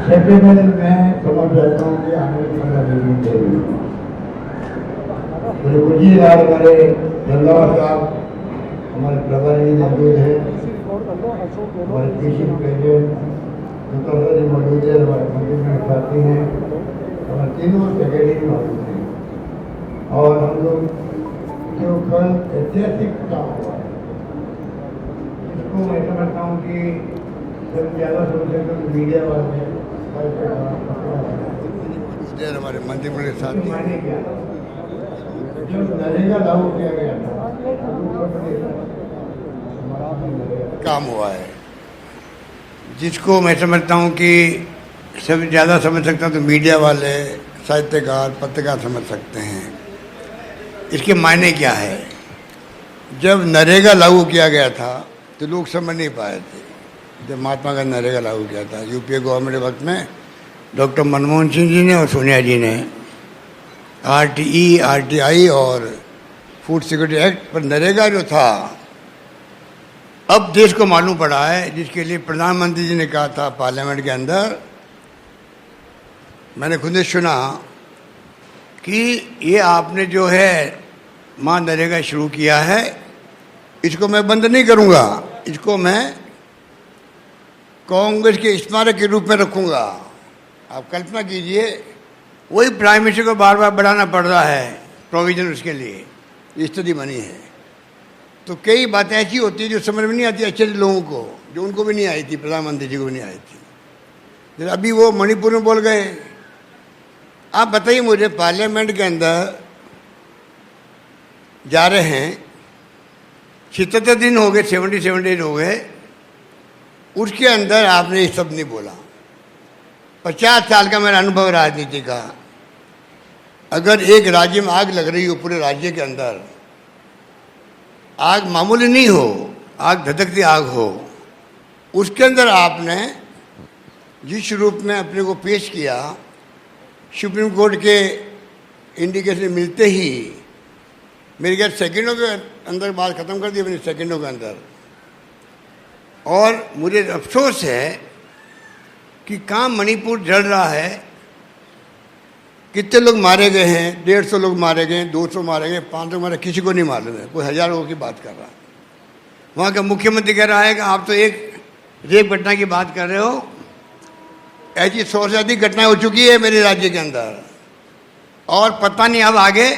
सबसे पहले मैं समझ रहता हूँ कि आने वाले 15 दिन के लिए गुरुजी लाल हमारे जल्लावर साहब हमारे प्रभारी मौजूद है, हमारे कृषि प्रेसिडेंट जी मौजूद है, हमारे मंत्री में साथी हैं, हमारे तीनों सेक्रेटरी मौजूद हैं और हम लोग जो कल ऐतिहासिक काम हुआ है इसको मैं समझता हूँ कि जब ज़्यादा सोचे तो मीडिया वाले हमारे मंत्रिमंडल के साथ मायने क्या जब नरेगा लागू किया गया था काम हुआ है जिसको मैं समझता हूँ कि सब ज़्यादा समझ सकता हूँ तो मीडिया वाले साहित्यकार पत्रकार समझ सकते हैं इसके मायने क्या है। जब नरेगा लागू किया गया था तो लोग समझ नहीं पाए थे। जब महात्मा गांधी नरेगा लागू किया था यूपीए गवर्नमेंट वक्त में डॉक्टर मनमोहन सिंह जी ने और सोनिया जी ने आरटीआई और फूड सिक्योरिटी एक्ट पर नरेगा जो था अब देश को मालूम पड़ा है, जिसके लिए प्रधानमंत्री जी ने कहा था पार्लियामेंट के अंदर, मैंने खुद ने सुना कि ये आपने जो है मां नरेगा शुरू किया है इसको मैं बंद नहीं करूंगा, इसको मैं कांग्रेस के स्मारक के रूप में रखूंगा। आप कल्पना कीजिए वही प्राइम मिनिस्टर को बार बार बढ़ाना पड़ रहा है प्रोविजन उसके लिए, स्थिति बनी है। तो कई बातें ऐसी होती है जो समझ में नहीं आती अच्छे लोगों को, जो उनको भी नहीं आई थी, प्रधानमंत्री जी को भी नहीं आई थी। जैसे अभी वो मणिपुर में बोल गए। आप बताइए मुझे, पार्लियामेंट के अंदर जा रहे हैं, 77 दिन हो गए, 77 डेज हो गए, उसके अंदर आपने ये सब नहीं बोला। 50 साल का मेरा अनुभव राजनीति का, अगर एक राज्य में आग लग रही हो, पूरे राज्य के अंदर आग मामूली नहीं हो, आग धधकती आग हो, उसके अंदर आपने जिस रूप में अपने को पेश किया, सुप्रीम कोर्ट के इंडिकेशन मिलते ही मेरे ख्याल सेकंडों के अंदर बात खत्म कर दी अपनी, सेकंडों के अंदर। और मुझे अफसोस है कि कहाँ मणिपुर जल रहा है, कितने लोग मारे गए हैं, 150 लोग मारे गए, 200 मारे गए, 500 मारे, किसी को नहीं मालूम है, कोई 1000 लोगों की बात कर रहा है। वहाँ का मुख्यमंत्री कह रहा है कि आप तो एक रेप घटना की बात कर रहे हो, ऐसी 100 से अधिक घटनाएं हो चुकी है मेरे राज्य के अंदर, और पता नहीं अब आगे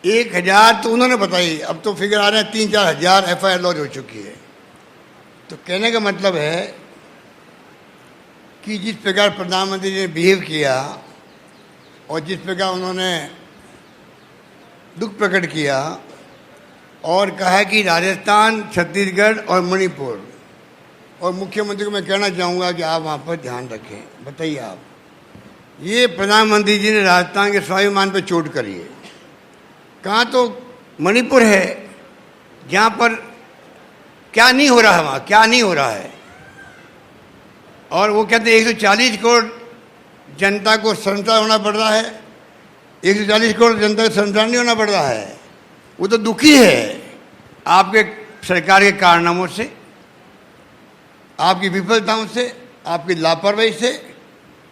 1000 तो उन्होंने बताई, अब तो फिगर आ रहे हैं 3-4 हज़ार FIR लॉन्च हो चुकी है। तो कहने का मतलब है कि जिस प्रकार प्रधानमंत्री ने बिहेव किया और जिस प्रकार उन्होंने दुख प्रकट किया और कहा कि राजस्थान, छत्तीसगढ़ और मणिपुर, और मुख्यमंत्री को मैं कहना चाहूँगा कि आप वहाँ पर ध्यान रखें। बताइए आप, ये प्रधानमंत्री जी ने राजस्थान के स्वाभिमान पर चोट करी है। कहाँ तो मणिपुर है जहाँ पर क्या नहीं हो रहा है, वहाँ क्या नहीं हो रहा है, और वो कहते हैं 140 करोड़ जनता को शर्मसार होना पड़ रहा है। 140 करोड़ जनता को शर्मसार नहीं होना पड़ रहा है, वो तो दुखी है आपके सरकार के कारनामों से, आपकी विफलताओं से, आपकी लापरवाही से।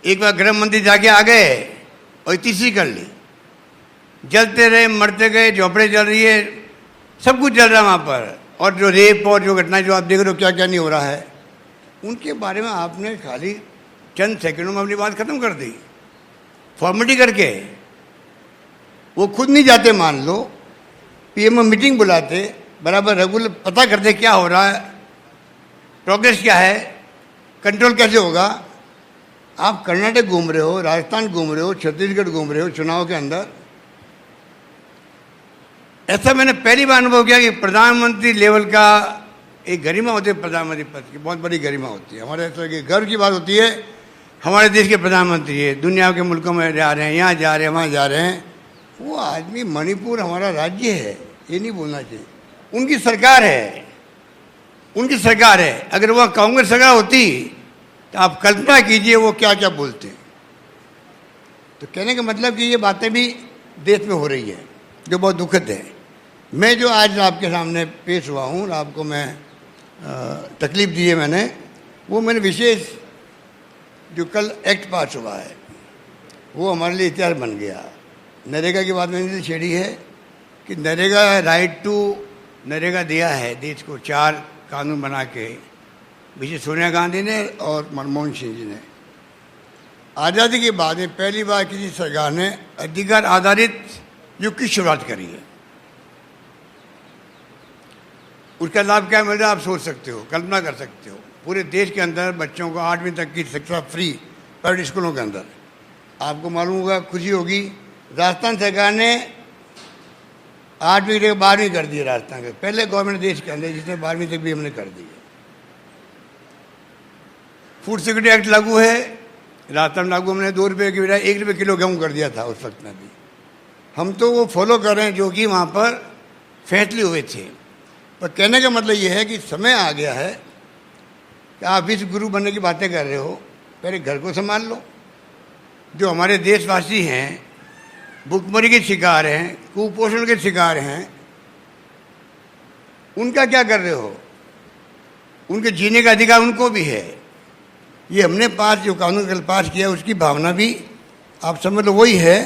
एक बार गृह मंत्री जाके आ गए और तीसरी कर ली, जलते रहे, मरते गए, झोपड़े जल रही है, सब कुछ जल रहा है वहाँ पर। और जो रेप और जो घटनाएं जो आप देख रहे हो क्या क्या नहीं हो रहा है, उनके बारे में आपने खाली चंद सेकंडों में अपनी बात खत्म कर दी, फॉर्मेलिटी करके। वो खुद नहीं जाते, मान लो PM में मीटिंग बुलाते, बराबर रेगुलर पता करते क्या हो रहा है, प्रोग्रेस क्या है, कंट्रोल कैसे होगा। आप कर्नाटक घूम रहे हो, राजस्थान घूम रहे हो, छत्तीसगढ़ घूम रहे हो चुनाव के अंदर। ऐसा मैंने पहली बार अनुभव किया कि प्रधानमंत्री लेवल का एक गरिमा होती है, प्रधानमंत्री पद की बहुत बड़ी गरिमा होती है। हमारे ऐसा कि गर्व की बात होती है, हमारे देश के प्रधानमंत्री है, दुनिया के मुल्कों में जा रहे हैं, यहाँ जा रहे हैं, वहाँ जा रहे हैं। वो आदमी, मणिपुर हमारा राज्य है, ये नहीं बोलना चाहिए। उनकी सरकार है, उनकी सरकार है। अगर वह कांग्रेस सरकार होती तो आप कल्पना कीजिए वो क्या क्या बोलते। तो कहने का मतलब कि ये बातें भी देश में हो रही है जो बहुत दुखद है। मैं जो आज आपके सामने पेश हुआ हूँ, आपको मैं तकलीफ़ दी है मैंने, वो मैंने विशेष जो कल एक्ट पास हुआ है वो हमारे लिए इतिहास बन गया। नरेगा की बात मैंने छेड़ी है कि नरेगा राइट टू नरेगा दिया है देश को 4 कानून बना के, विशेष सोनिया गांधी ने और मनमोहन सिंह जी ने। आज़ादी के बाद में पहली बार किसी सरकार ने अधिकार आधारित युग की शुरुआत करी है। उसका लाभ क्या मिल रहा है आप सोच सकते हो, कल्पना कर सकते हो। पूरे देश के अंदर बच्चों को 8वीं तक की शिक्षा फ्री प्राइवेट स्कूलों के अंदर। आपको मालूम होगा, खुशी होगी, राजस्थान सरकार ने 8वीं से 12वीं कर दी है। राजस्थान के पहले गवर्नमेंट देश के अंदर जिसने 12वीं तक भी हमने कर दी है। फूड सिक्योरिटी एक्ट लागू है, राजस्थान लागू हमने 2 रुपये की बजाय 1 रुपये किलो गेहूँ कर दिया था उस वक्त में भी। हम तो वो फॉलो कर रहे हैं जो कि वहाँ पर फैसले हुए थे। पर कहने का मतलब ये है कि समय आ गया है कि आप इस गुरु बनने की बातें कर रहे हो, पहले घर को संभाल लो। जो हमारे देशवासी हैं भूखमरी के शिकार हैं, कुपोषण के शिकार हैं, उनका क्या कर रहे हो? उनके जीने का अधिकार उनको भी है। ये हमने जो कानून कल पास किया उसकी भावना भी आप समझ लो वही है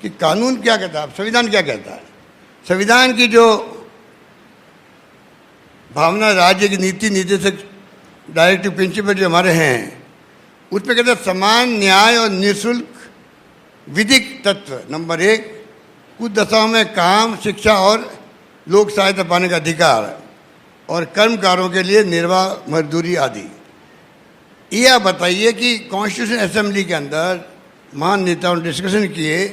कि कानून क्या कहता है, संविधान क्या कहता है। संविधान की जो भावना, राज्य की नीति निर्देशक डायरेक्टिव प्रिंसिपल जो हमारे हैं उसमें कहते हैं समान न्याय और निःशुल्क विधिक तत्व नंबर 1, कुछ दशाओं में काम, शिक्षा और लोक सहायता पाने का अधिकार और कर्मकारों के लिए निर्वाह मजदूरी आदि। ये आप बताइए कि कॉन्स्टिट्यूशन असेंबली के अंदर महान नेताओं ने डिस्कशन किए,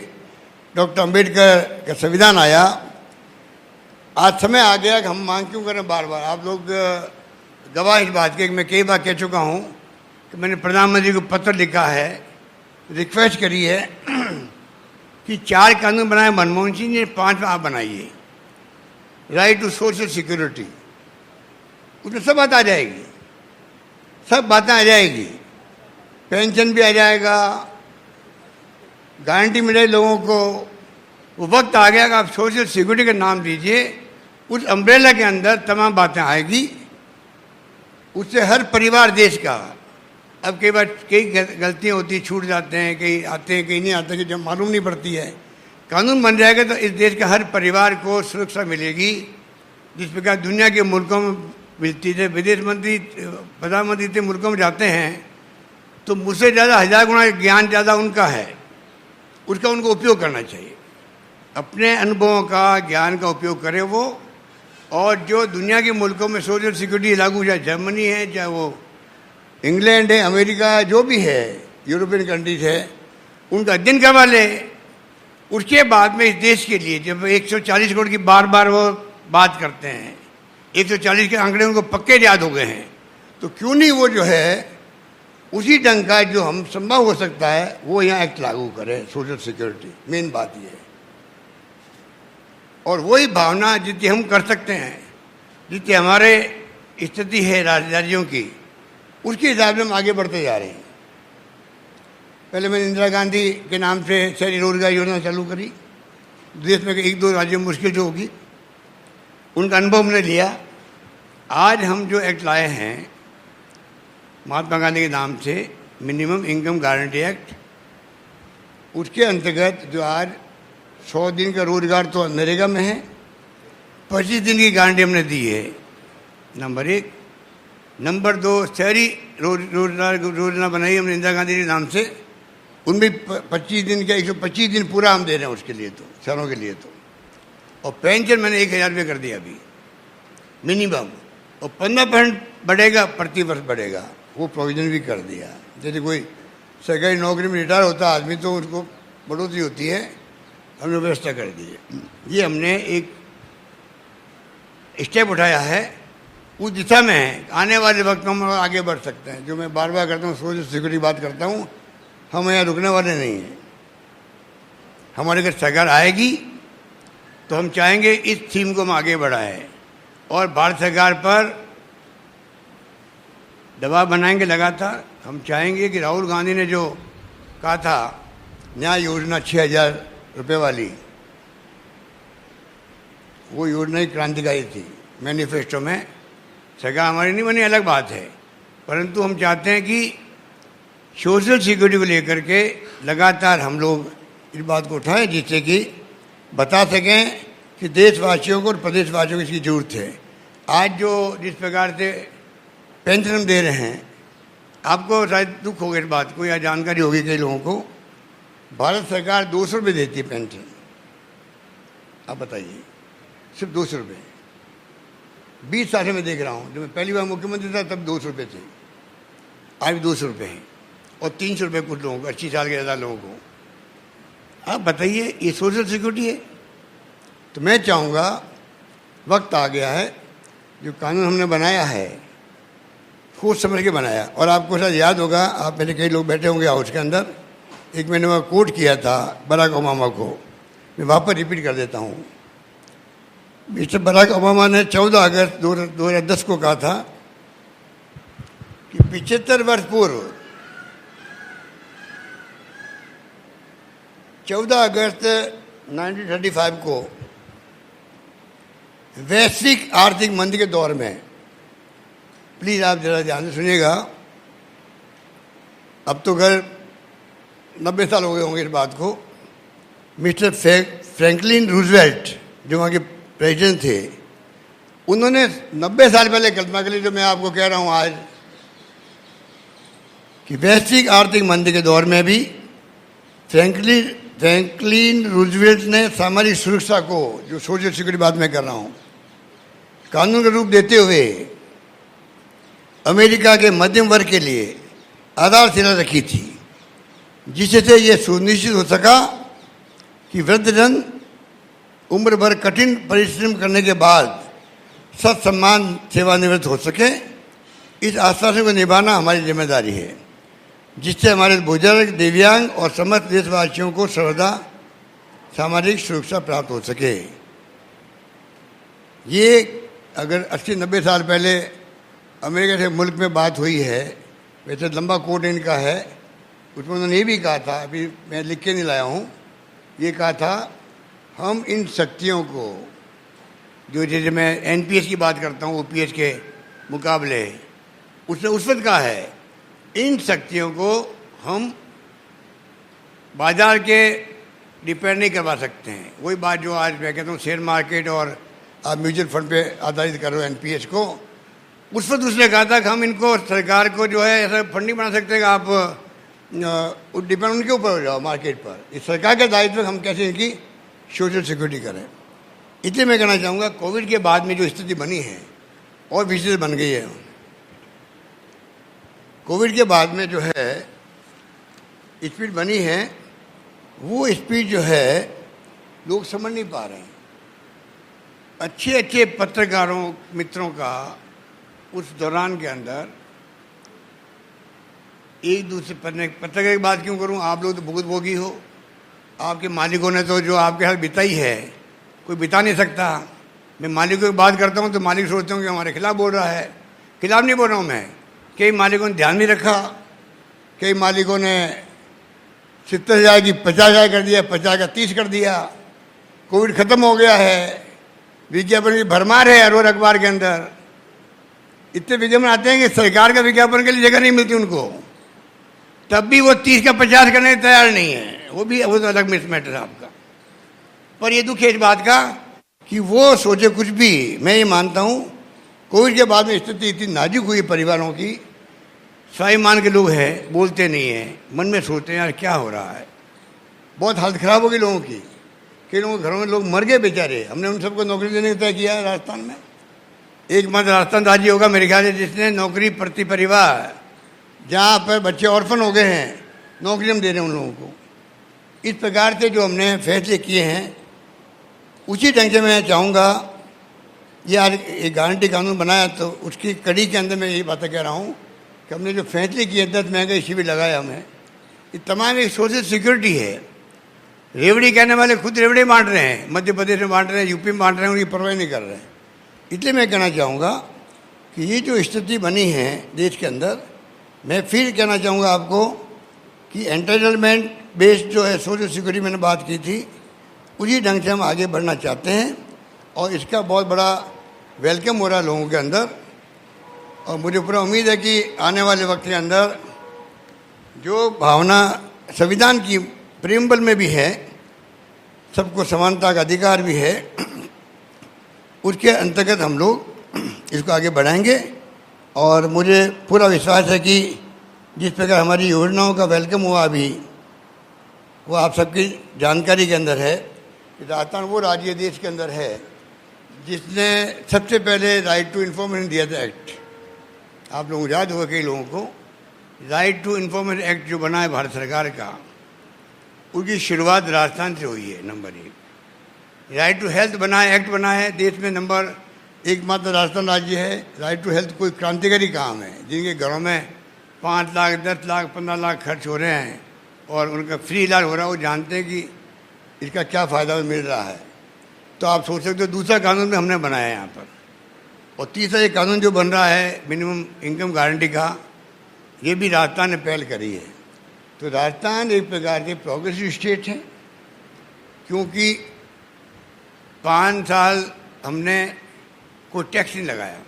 डॉक्टर अंबेडकर का संविधान आया। आज समय आ गया कि हम मांग क्यों करें बार बार। आप लोग गवाह इस बात के, मैं कई बार कह चुका हूँ कि मैंने प्रधानमंत्री को पत्र लिखा है, रिक्वेस्ट करी है कि 4 कानून बनाए मनमोहन सिंह ने, 5 आप बनाइए। राइट टू सोशल सिक्योरिटी, उसमें सब बात आ जाएगी, सब बातें आ जाएगी। पेंशन भी आ जाएगा, गारंटी मिले लोगों को। वो वक्त आ गया कि आप सोशल सिक्योरिटी का नाम दीजिए, उस अम्ब्रेला के अंदर तमाम बातें आएगी। उससे हर परिवार देश का, अब कई बार कई गलतियाँ होती, छूट जाते हैं, कहीं आते हैं कहीं नहीं आते, कि जब मालूम नहीं पड़ती है। कानून बन जाएगा तो इस देश के हर परिवार को सुरक्षा मिलेगी, जिस प्रकार दुनिया के मुल्कों में मिलती है। विदेश मंत्री, प्रधानमंत्री इतने मुल्कों में जाते हैं तो मुझसे ज़्यादा 1000 गुना ज्ञान ज़्यादा उनका है, उसका उनको उपयोग करना चाहिए। अपने अनुभवों का, ज्ञान का उपयोग करें वो। और जो दुनिया के मुल्कों में सोशल सिक्योरिटी लागू, चाहे जर्मनी है, चाहे वो इंग्लैंड है, अमेरिका है, जो भी है, यूरोपियन कंट्रीज है, उनका अध्ययन करवा ले। उसके बाद में इस देश के लिए जब 140 करोड़ की बार बार वो बात करते हैं, 140 के आंकड़े उनको पक्के याद हो गए हैं, तो क्यों नहीं वो जो है उसी ढंग का जो हम संभव हो सकता है वो यहाँ एक्ट लागू करें, सोशल सिक्योरिटी। मेन बात ये है। और वही भावना जितनी हम कर सकते हैं, जितनी हमारे स्थिति है राज्यों की, उसके हिसाब से हम आगे बढ़ते जा रहे हैं। पहले मैंने इंदिरा गांधी के नाम से शहरी रोजगार योजना चालू करी। देश में 1-2 राज्यों में मुश्किल जो होगी, उनका अनुभव हमने लिया। आज हम जो एक्ट लाए हैं महात्मा गांधी के नाम से, मिनिमम इनकम गारंटी एक्ट, उसके अंतर्गत जो आज 100 दिन का रोजगार तो नरेगा में है, 25 दिन की गारंटी हमने दी है, नंबर 1। नंबर 2, शहरी रोजगार योजना बनाई हमने इंदिरा गांधी के नाम से, उनमें 25 दिन का 125 दिन पूरा हम दे रहे हैं उसके लिए, तो शहरों के लिए तो। और पेंशन मैंने 1000 रुपये कर दिया अभी मिनिमम, और 15% बढ़ेगा, प्रति वर्ष बढ़ेगा, वो प्रोविजन भी कर दिया। जैसे कोई सरकारी नौकरी में रिटायर होता आदमी तो उसको बढ़ोतरी होती है, हमने व्यवस्था कर दी है। ये हमने एक स्टेप उठाया है, उस दिशा में है। आने वाले वक्त में हम आगे बढ़ सकते हैं। जो मैं बार बार करता हूँ, सोशल सिक्योरिटी बात करता हूँ, हम यहाँ रुकने वाले नहीं हैं। हमारे घर सरकार आएगी तो हम चाहेंगे इस थीम को हम आगे बढ़ाएं और भारत सरकार पर दबाव बनाएंगे लगातार। हम चाहेंगे कि राहुल गांधी ने जो कहा था न्याय योजना 6000 रुपये वाली, वो योजना ही क्रांतिकारी थी। मैनिफेस्टो में सरकार हमारी नहीं बनी, अलग बात है, परंतु हम चाहते हैं कि सोशल सिक्योरिटी को लेकर के लगातार हम लोग इस बात को उठाएं जिससे कि बता सकें कि देशवासियों को और प्रदेशवासियों को इसकी ज़रूरत है। आज जो जिस प्रकार से पेंशन हम दे रहे हैं, आपको शायद दुख होगा इस बात को या जानकारी होगी कई लोगों को, भारत सरकार 200 रुपये देती है पेंशन। आप बताइए, सिर्फ 200 रुपये। 20 साल से मैं देख रहा हूँ, जब मैं पहली बार मुख्यमंत्री था तब 200 रुपये थे, आज भी 200 रुपये हैं, और 300 रुपये कुछ लोगों को, 80 साल के ज़्यादा लोगों को। आप बताइए, ये सोशल सिक्योरिटी है? तो मैं चाहूँगा, वक्त आ गया है, जो कानून हमने बनाया है सोच समझ के बनाया। और आपको शायद याद होगा, आप पहले कई लोग बैठे होंगे हाउस के अंदर, एक मैंने वहाँ कोट किया था बराक ओबामा को, मैं वापस रिपीट कर देता हूँ। मिस्टर बराक ओबामा ने 14 अगस्त 2010 को कहा था कि 75 वर्ष पूर्व 14 अगस्त 1935 को वैश्विक आर्थिक मंदी के दौर में, प्लीज़ आप ज़रा ध्यान से सुनिएगा, अब तो घर 90 साल हो गए होंगे इस बात को, मिस्टर फ्रैंकलिन रूजवेल्ट जो वहाँ के प्रेसिडेंट थे, उन्होंने 90 साल पहले कल्पना करी, जो मैं आपको कह रहा हूँ आज, कि वैश्विक आर्थिक मंदी के दौर में भी फ्रैंकलिन रूजवेल्ट ने सामाजिक सुरक्षा को, जो सोशल सिक्योरिटी बात मैं कर रहा हूँ, कानून का रूप देते हुए अमेरिका के मध्यम वर्ग के लिए आधारशिला रखी थी, जिससे यह सुनिश्चित हो सका कि वृद्धजन उम्र भर कठिन परिश्रम करने के बाद सत्सम्मान सेवानिवृत्त हो सके। इस आश्वासन को निभाना हमारी जिम्मेदारी है, जिससे हमारे बुजुर्ग, दिव्यांग और समस्त देशवासियों को सर्वदा सामाजिक सुरक्षा प्राप्त हो सके। ये अगर 80-90 साल पहले अमेरिका से मुल्क में बात हुई है, वैसे लंबा कोट इनका है, उसमें उन्होंने ये भी कहा था, अभी मैं लिख के नहीं लाया हूँ, ये कहा था हम इन शक्तियों को, जो जैसे मैं एनपीएस की बात करता हूँ ओपीएस के मुकाबले, उसने उस वक्त कहा है, इन शक्तियों को हम बाजार के डिपेंड नहीं करवा सकते हैं। वही बात जो आज मैं कहता हूँ शेयर मार्केट और आप म्यूचुअल फंड पे आधारित करो एनपीएस को, उस वक्त उसने कहा था कि हम इनको, सरकार को जो है ऐसा फंड नहीं बना सकते कि आप डिपेंड उनके ऊपर हो जाओ मार्केट पर। इस सरकार का दायित्व हम कैसे इनकी सोशल सिक्योरिटी करें। इसलिए मैं कहना चाहूँगा, कोविड के बाद में जो स्थिति बनी है और विशेष बन गई है, कोविड के बाद में जो है स्पीड बनी है, वो स्पीड जो है लोग समझ नहीं पा रहे हैं। अच्छे अच्छे पत्रकारों मित्रों का उस दौरान के अंदर एक दूसरे पत्रकार की बात क्यों करूं, आप लोग तो भुगत भोगी हो, आपके मालिकों ने तो जो आपके साथ बिताई है कोई बिता नहीं सकता। मैं मालिकों की बात करता हूं तो मालिक सोचते हूँ कि हमारे खिलाफ बोल रहा है। खिलाफ नहीं बोल रहा हूँ मैं, कई मालिकों ने ध्यान नहीं रखा, कई मालिकों ने 70,000 की 50,000 कर दिया, 50 का 30 कर दिया। कोविड खत्म हो गया है, विज्ञापन की भरमार है हर रोज अखबार के अंदर, इतने विज्ञापन आते हैं कि सरकार का विज्ञापन के लिए जगह नहीं मिलती उनको, तब भी वो 30 का 50 करने तैयार नहीं है। वो तो अलग मैटर है आपका। पर ये दुख है इस बात का कि वो सोचे कुछ भी। मैं ये मानता हूँ कोविड के बाद में स्थिति इतनी नाजुक हुई परिवारों की, स्वाभिमान के लोग हैं, बोलते नहीं हैं, मन में सोचते हैं यार क्या हो रहा है। बहुत हालत ख़राब हो गई लोगों की, कई लोगों के घरों में लोग मर गए बेचारे। हमने उन सबको नौकरी देने का तय किया है राजस्थान में। एकमात्र राजस्थान राज्य होगा मेरे ख्याल से जिसने नौकरी प्रति परिवार, जहाँ पर बच्चे ऑर्फन हो गए हैं, नौकरी हम दे रहे हैं उन लोगों को। इस प्रकार से जो हमने फैसले किए हैं, उसी ढंग से मैं चाहूँगा, ये आज एक गारंटी कानून बनाया तो उसकी कड़ी के अंदर मैं यही बातें कह रहा हूँ कि हमने जो फैसले किए 10 महंगाई शिविर लगाया हमें, ये तमाम एक सोशल सिक्योरिटी है। रेवड़ी कहने वाले खुद रेवड़ी बांट रहे हैं, मध्य प्रदेश में बांट रहे हैं, यूपी में बांट रहे हैं, उनकी परवाह नहीं कर रहे हैं। इसलिए मैं कहना चाहूँगा कि ये जो स्थिति बनी है देश के अंदर, मैं फिर कहना चाहूँगा आपको कि एंटाइटलमेंट बेस्ड जो है सोशल सिक्योरिटी मैंने बात की थी, उसी ढंग से हम आगे बढ़ना चाहते हैं और इसका बहुत बड़ा वेलकम हो रहा है लोगों के अंदर। और मुझे पूरा उम्मीद है कि आने वाले वक्त के अंदर जो भावना संविधान की प्रेमबल में भी है, सबको समानता का अधिकार भी है, उसके अंतर्गत हम लोग इसको आगे बढ़ाएंगे। और मुझे पूरा विश्वास है कि जिस प्रकार हमारी योजनाओं का वेलकम हुआ अभी, वो आप सबकी जानकारी के अंदर है। राजस्थान वो राज्य देश के अंदर है जिसने सबसे पहले राइट टू इन्फॉर्मेशन दिया था एक्ट। आप लोगों को याद होगा कई लोगों को, राइट टू इन्फॉर्मेशन एक्ट जो बना है भारत सरकार का, उसकी शुरुआत राजस्थान से हुई है। नंबर 1 राइट टू हेल्थ बना है, एक्ट बना है, देश में नंबर 1 मात्र राजस्थान राज्य है। राइट टू हेल्थ कोई क्रांतिकारी काम है, जिनके घरों में 5 लाख 10 लाख 15 लाख खर्च हो रहे हैं और उनका फ्री इलाज हो रहा है, वो जानते हैं कि इसका क्या फ़ायदा मिल रहा है। तो आप सोच सकते हो दूसरा कानून भी हमने बनाया है यहाँ पर। और तीसरा ये कानून जो बन रहा है मिनिमम इनकम गारंटी का, ये भी राजस्थान ने पहल करी है। तो राजस्थान एक प्रकार से प्रोग्रेसिव स्टेट है, क्योंकि 5 साल हमने कोई टैक्स नहीं लगाया,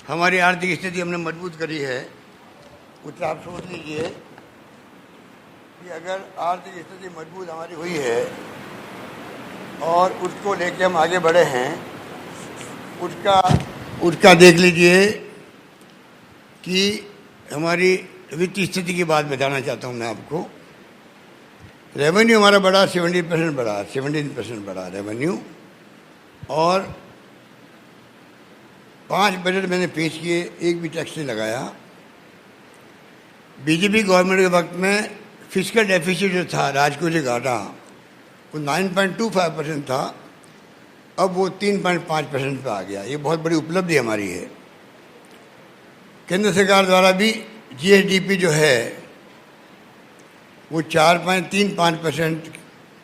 हमारी आर्थिक स्थिति हमने मजबूत करी है। कुछ आप सोच लीजिए कि अगर आर्थिक स्थिति मजबूत हमारी हुई है और उसको लेके हम आगे बढ़े हैं, उसका देख लीजिए कि हमारी वित्तीय स्थिति की बात बताना चाहता हूँ मैं आपको। रेवेन्यू हमारा बढ़ा 17% बढ़ा, 17% बढ़ा रेवेन्यू। और 5 बजट मैंने पेश किए, एक भी टैक्स नहीं लगाया। बीजेपी गवर्नमेंट के वक्त में फिस्कल डेफिसिट जो था, राजकोषीय घाटा, वो 9.25% था, अब वो 3.5% पे आ गया। ये बहुत बड़ी उपलब्धि हमारी है। केंद्र सरकार द्वारा भी जीएसडीपी जो है वो 4.35%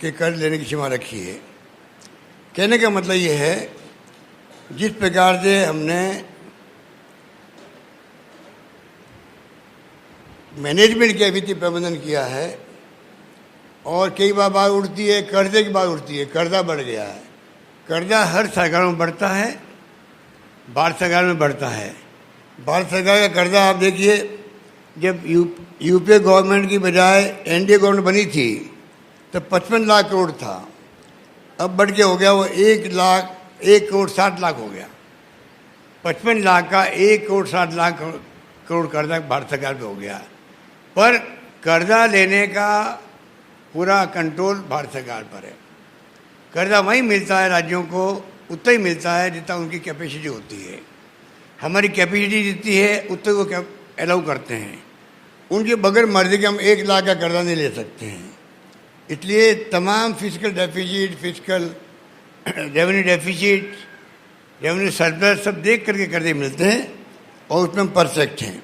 के कर्ज लेने की सीमा रखी है। कहने का मतलब ये है, जिस प्रकार से हमने मैनेजमेंट के वित्तीय प्रबंधन किया है, और कई बार बात उठती है कर्जे की बात उठती है, कर्जा बढ़ गया है। कर्जा हर सरकार में बढ़ता है, भारत सरकार में बढ़ता है। भारत सरकार का कर्जा आप देखिए, जब यूपीए गवर्नमेंट की बजाय एनडीए गवर्नमेंट बनी थी तो 55 लाख करोड़ था, अब बढ़ के हो गया वो 1 करोड़ 60 लाख हो गया। 55 लाख का 1 करोड़ 60 लाख करोड़ कर्जा भारत सरकार पे हो गया। पर कर्जा लेने का पूरा कंट्रोल भारत सरकार पर है। कर्जा वहीं मिलता है राज्यों को, उतना ही मिलता है जितना उनकी कैपेसिटी होती है। हमारी कैपेसिटी जितनी है उतने वो अलाउ करते हैं। उनके बगैर मर्जी के हम 1 लाख का कर्जा नहीं ले सकते हैं। इसलिए तमाम physical deficit, physical revenue deficit, revenue surplus सब देख करके कर्जे मिलते हैं और उसमें हम परफेक्ट हैं।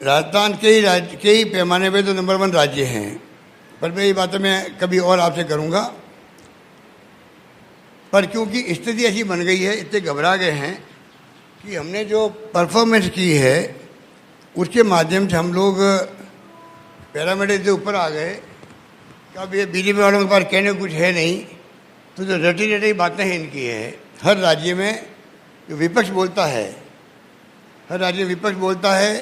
राजस्थान कई पैमाने पे तो नंबर 1 राज्य हैं, पर मैं ये बातें मैं कभी और आपसे करूँगा। पर क्योंकि स्थिति ऐसी बन गई है, इतने घबरा गए हैं कि हमने जो परफॉर्मेंस की है उसके माध्यम से हम लोग पैरामीटर से ऊपर आ गए। अब ये बीजेपी वालों के पास कहने कुछ है नहीं, तो जो रटी रटी बातें हैं इनकी है। हर राज्य में जो विपक्ष बोलता है, हर राज्य में विपक्ष बोलता है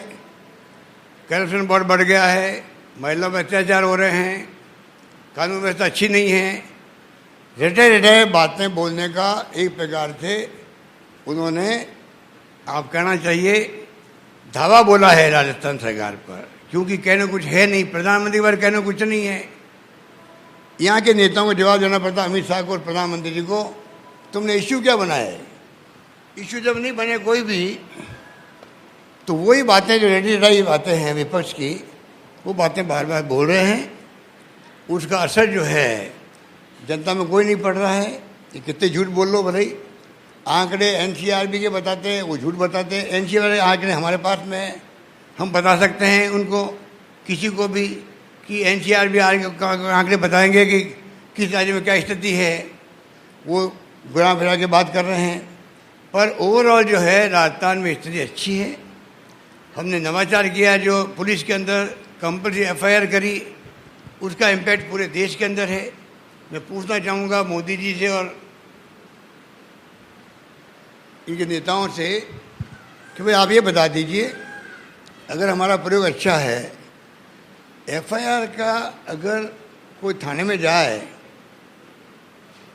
करप्शन बहुत बढ़ गया है, महिलाओं पर अत्याचार हो रहे हैं, कानून व्यवस्था अच्छी नहीं है। रटे रटे बातें बोलने का एक प्रकार से उन्होंने, आप कहना चाहिए, धावा बोला है राजस्थान सरकार पर, क्योंकि कहने कुछ है नहीं। प्रधानमंत्री पर कहने कुछ नहीं है। यहाँ के नेताओं को जवाब देना पड़ता अमित शाह को और प्रधानमंत्री जी को, तुमने इश्यू क्या बनाया है। इश्यू जब नहीं बने कोई भी, तो वही बातें जो रेडी रही बातें हैं विपक्ष की, वो बातें बार बार बोल रहे हैं। उसका असर जो है जनता में कोई नहीं पड़ रहा है। ये कितने झूठ बोल लो भाई। आंकड़े एनसीआरबी के बताते हैं, वो झूठ बताते हैं। एनसीआर वाले आंकड़े हमारे पास में है, हम बता सकते हैं उनको, किसी को भी, कि एनसीआरबी आंकड़े बताएंगे कि किस राज्य में क्या स्थिति है। वो घुरा फिरा के बात कर रहे हैं। पर ओवरऑल जो है राजस्थान में स्थिति अच्छी है। हमने नवाचार किया, जो पुलिस के अंदर कंपल्सरी एफआईआर करी, उसका इम्पैक्ट पूरे देश के अंदर है। मैं पूछना चाहूँगा मोदी जी से और इनके नेताओं से कि भाई आप ये बता दीजिए अगर हमारा प्रयोग अच्छा है, एफआईआर का अगर कोई थाने में जाए,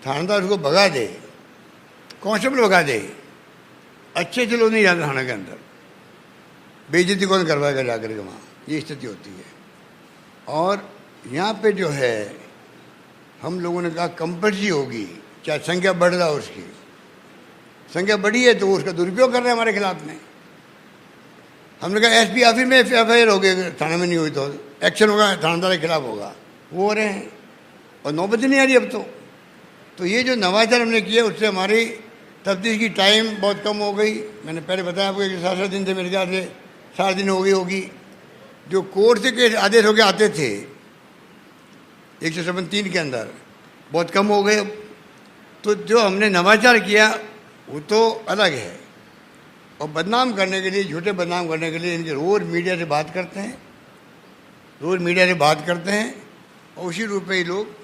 थानेदार उसको भगा दे, कांस्टेबल भगा दे, अच्छे से लोग नहीं जाते थाने के अंदर, बेइज्जती कौन करवाएगा जाकर के वहाँ, ये स्थिति होती है। और यहाँ पे जो है हम लोगों ने कहा कंपल्सरी होगी, चाहे संख्या बढ़ रहा हो, उसकी संख्या बढ़ी है तो उसका दुरुपयोग कर रहे हैं हमारे खिलाफ में। हमने कहा एसपी ऑफिस में एफआईआर हो गई, थाने में नहीं हुई तो एक्शन होगा, थानेदार के खिलाफ होगा, वो हो रहे हैं और नौबत नहीं आ रही अब तो ये जो नवाचार हमने किया उससे हमारी तफ्तीश की टाइम बहुत कम हो गई। मैंने पहले बताया आपको कि 7 दिन से मेरे ख्याल से 7 दिन हो गई होगी। जो कोर्ट से के आदेश होकर आते थे 173 के अंदर बहुत कम हो गए। तो जो हमने नवाचार किया वो तो अलग है, और बदनाम करने के लिए, झूठे बदनाम करने के लिए इनके रोज़ मीडिया से बात करते हैं, रोज़ मीडिया से बात करते हैं और उसी रूप में ये लोग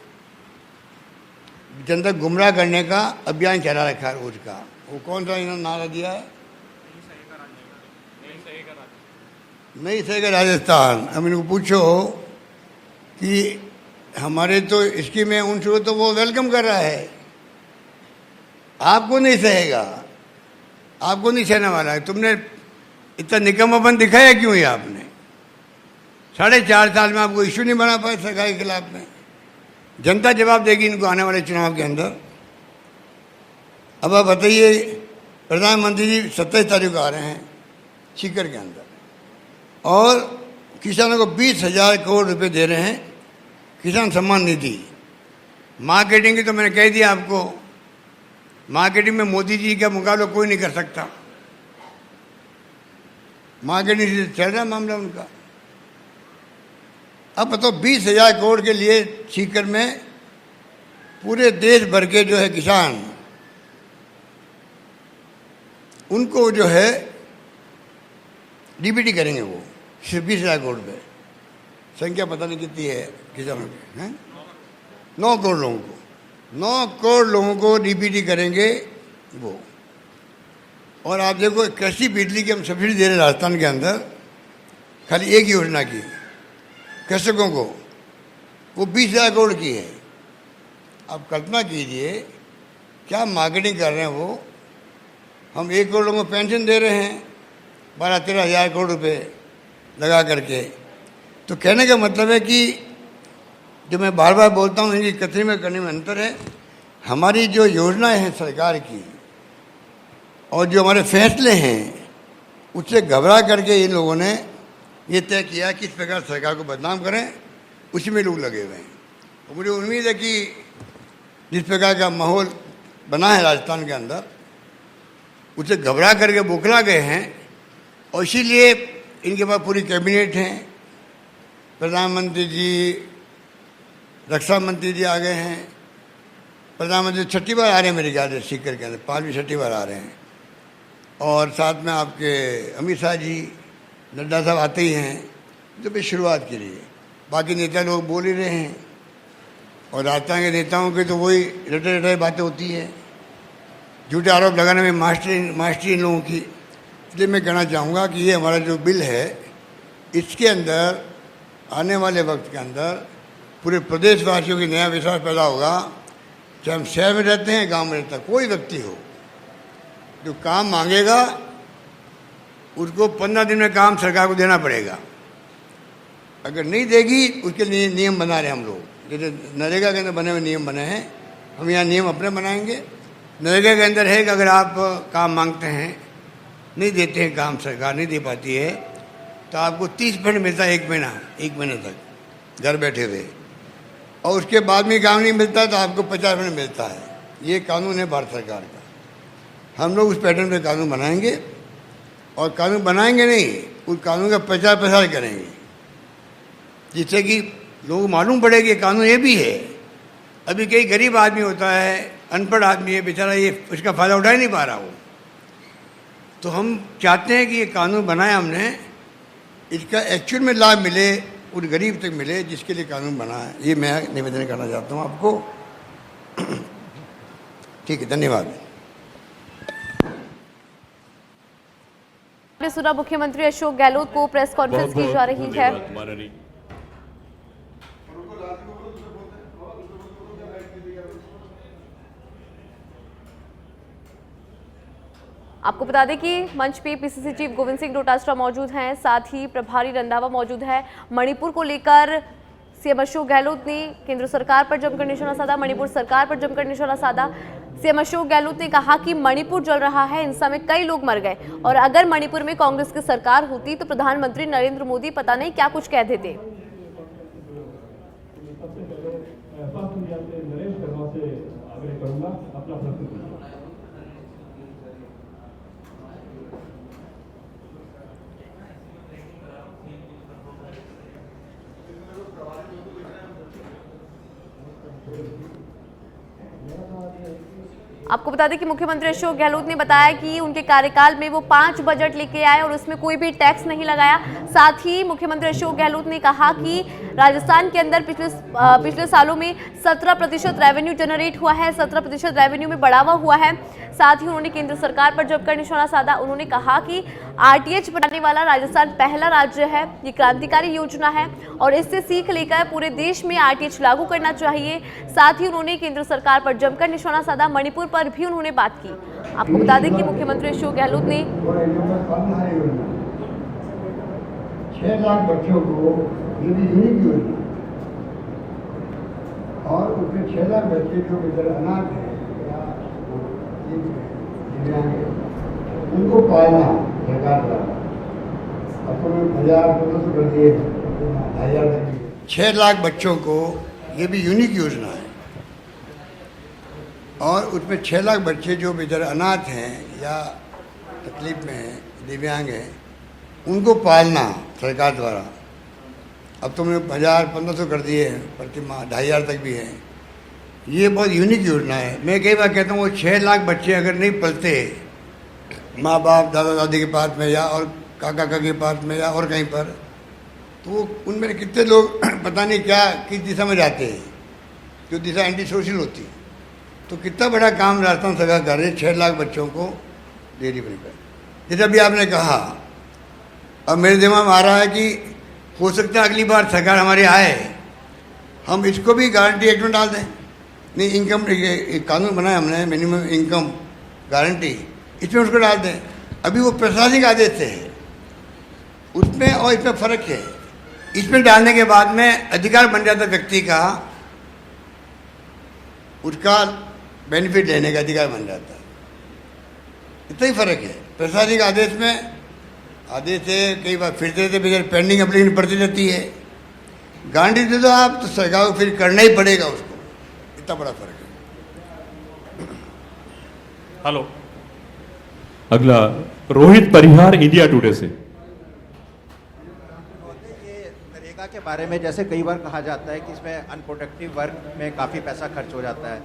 जनता गुमराह करने का अभियान चला रखा है रोज का। वो कौन सा इन्होंने नारा दिया है, नहीं सही का राजस्थान। अब इनको पूछो कि हमारे तो इसकी में उनको तो वो वेलकम कर रहा है, आपको नहीं सहेगा, आपको नहीं सहने वाला है। तुमने इतना निकम्मापन दिखाया क्यों है आपने? 4.5 साल में आपको इश्यू नहीं बना पाए सरकार के खिलाफ में। जनता जवाब देगी इनको आने वाले चुनाव के अंदर। अब आप बताइए, प्रधानमंत्री जी 27 तारीख को आ रहे हैं सीकर के अंदर, और किसानों को 20,000 करोड़ रुपए दे रहे हैं किसान सम्मान निधि। मार्केटिंग की तो मैंने कह दिया आपको, मार्केटिंग में मोदी जी का मुकाबला कोई नहीं कर सकता। मार्केटिंग से चल रहा है मामला उनका। अब बताओ 20,000 करोड़ के लिए सीकर में पूरे देश भर के जो है किसान, उनको जो है डीबीटी करेंगे वो सिर्फ 20,000 करोड़ पे। संख्या पता नहीं कितनी है किसानों की, हैं 9 करोड़ लोगों को, 9 करोड़ लोगों को डीबीटी करेंगे वो। और आप देखो कृषि बिजली की हम सब्सिडी दे रहे हैं राजस्थान के अंदर, खाली एक योजना की कृषकों को, वो 20,000 करोड़ की है। आप कल्पना कीजिए क्या मार्केटिंग कर रहे हैं वो। हम 1 करोड़ लोगों को पेंशन दे रहे हैं 12-13 हज़ार करोड़ रुपए लगा करके। तो कहने का मतलब है कि जो मैं बार बार बोलता हूँ, इनकी कथनी में करने में अंतर है। हमारी जो योजनाएं हैं सरकार की और जो हमारे फैसले हैं, उससे घबरा करके इन लोगों ने ये तय किया कि इस प्रकार सरकार को बदनाम करें, उसी में लोग लगे हुए हैं। और मुझे उम्मीद है कि जिस प्रकार का माहौल बना है राजस्थान के अंदर, उससे घबरा करके बौखला गए हैं। और इसीलिए इनके पास पूरी कैबिनेट है, प्रधानमंत्री जी, रक्षा मंत्री जी आ गए हैं। प्रधानमंत्री 6ठी बार आ रहे हैं मेरे ख्याल से सीकर के अंदर, 5वीं-6ठी बार आ रहे हैं। और साथ में आपके अमित शाह जी, नड्डा साहब आते ही हैं जो भी शुरुआत के लिए। बाकी नेता लोग बोल ही रहे हैं, और राजस्थान के नेताओं की तो वही रटे बातें होती है, झूठे आरोप लगाने में मास्टरी इन लोगों की। इसलिए मैं कहना चाहूँगा कि ये हमारा जो बिल है, इसके अंदर आने वाले वक्त के अंदर पूरे प्रदेशवासियों की नया विश्वास पैदा होगा। चाहे हम शहर में रहते हैं, गांव में रहते हैं, कोई व्यक्ति हो जो काम मांगेगा, उसको 15 दिन में काम सरकार को देना पड़ेगा। अगर नहीं देगी, उसके लिए नियम बना रहे हम लोग। जैसे नरेगा के अंदर बने हुए नियम बने हैं, हम यहाँ नियम अपने बनाएंगे। नरेगा के अंदर है कि अगर आप काम मांगते हैं, नहीं देते हैं काम, सरकार नहीं दे पाती है, तो आपको 30% मिलता है 1 महीने तक घर बैठे हुए। और उसके बाद में काम नहीं मिलता तो आपको 50% मिलता है। ये कानून है भारत सरकार का। हम लोग उस पैटर्न पे कानून बनाएंगे, और कानून बनाएंगे नहीं, उस कानून का प्रचार प्रसार करेंगे, जिससे कि लोगों को मालूम पड़े कि कानून ये भी है। अभी कई गरीब आदमी होता है, अनपढ़ आदमी है बेचारा, ये उसका फ़ायदा उठा ही नहीं पा रहा हो। तो हम चाहते हैं कि ये कानून बनाया हमने, इसका एक्चुअल में लाभ मिले, उन गरीब तक मिले जिसके लिए कानून बना है। ये मैं निवेदन करना चाहता हूँ आपको। ठीक है, धन्यवाद। सुना मुख्यमंत्री अशोक गहलोत को प्रेस कॉन्फ्रेंस की जा रही है। आपको बता दें कि मंच पे पीसीसी चीफ गोविंद सिंह डोटासरा मौजूद हैं, साथ ही प्रभारी रंधावा मौजूद है। मणिपुर को लेकर सीएम अशोक गहलोत ने केंद्र सरकार पर जमकर निशाना साधा, मणिपुर सरकार पर जमकर निशाना साधा। सीएम अशोक गहलोत ने कहा कि मणिपुर जल रहा है, हिंसा में कई लोग मर गए और अगर मणिपुर में कांग्रेस की सरकार होती तो प्रधानमंत्री नरेंद्र मोदी पता नहीं क्या कुछ कह देते। आपको बता दें कि मुख्यमंत्री अशोक गहलोत ने बताया कि उनके कार्यकाल में वो 5 बजट लेके आए और उसमें कोई भी टैक्स नहीं लगाया। साथ ही मुख्यमंत्री अशोक गहलोत ने कहा कि राजस्थान के अंदर पिछले सालों में 17% रेवेन्यू जनरेट हुआ है, 17% रेवेन्यू में बढ़ावा हुआ है। साथ ही उन्होंने केंद्र सरकार पर जमकर निशाना साधा। उन्होंने कहा कि आरटीएच बनाने वाला राजस्थान पहला राज्य है, ये क्रांतिकारी योजना है और इससे सीख लेकर पूरे देश में आरटीएच लागू करना चाहिए। साथ ही उन्होंने केंद्र सरकार पर जमकर निशाना साधा। मणिपुर पर भी उन्होंने बात की। आपको बता दें कि मुख्यमंत्री अशोक गहलोत ने 6 लाख बच्चों को ये भी यूनिक योजना और उसमें 6 लाख बच्चे जो बेचारे अनाथ हैं या दिव्यांग हैं उनको पालना सरकार द्वारा अपने 1000-1500 कर दिए 2000 6 लाख बच्चों को ये भी यूनिक योजना है और उसमें 6 लाख बच्चे जो बेचारे अनाथ हैं या तकलीफ में हैं, दिव्यांग हैं, उनको पालना सरकार द्वारा। अब तो मैंने 1000-1500 कर दिए हैं, प्रति माह 2500 तक भी है। ये बहुत यूनिक योजना है। मैं कई बार कहता हूँ वो 6 लाख बच्चे अगर नहीं पलते माँ बाप दादा दादी के पास में या और काका काकी के पास में या और कहीं पर, तो उनमें कितने लोग पता नहीं क्या किस दिशा में जाते हैं, जो दिशा एंटी सोशल होती। तो कितना बड़ा काम राजस्थान सरकार कर रही है 6 लाख बच्चों को डेयरी बनकर। जैसे अभी आपने कहा, अब मेरे दिमाग में आ रहा है कि हो सकता है अगली बार सरकार हमारी आए, हम इसको भी गारंटी एक्ट में डाल दें। नहीं, इनकम एक कानून बनाया हमने, मिनिमम इनकम गारंटी, इसमें उसको डाल दें। अभी वो प्रशासनिक आदेश से है, उसमें और इसमें फ़र्क है। इसमें डालने के बाद में अधिकार बन जाता व्यक्ति का, उसका बेनिफिट लेने का अधिकार बन जाता है। इतना ही फ़र्क है। प्रशासनिक आदेश में आदेश से कई बार फिरते रहते बेचारे, पेंडिंग एप्लीकेशन पड़ती रहती है। गारंटी दे दो आप तो सरकार को फिर करना ही पड़ेगा उसको। इतना बड़ा फर्क है। हेलो, अगला रोहित परिहार इंडिया टुडे से। ये नरेगा के बारे में जैसे कई बार कहा जाता है कि इसमें अनप्रोडक्टिव वर्क में काफ़ी पैसा खर्च हो जाता है,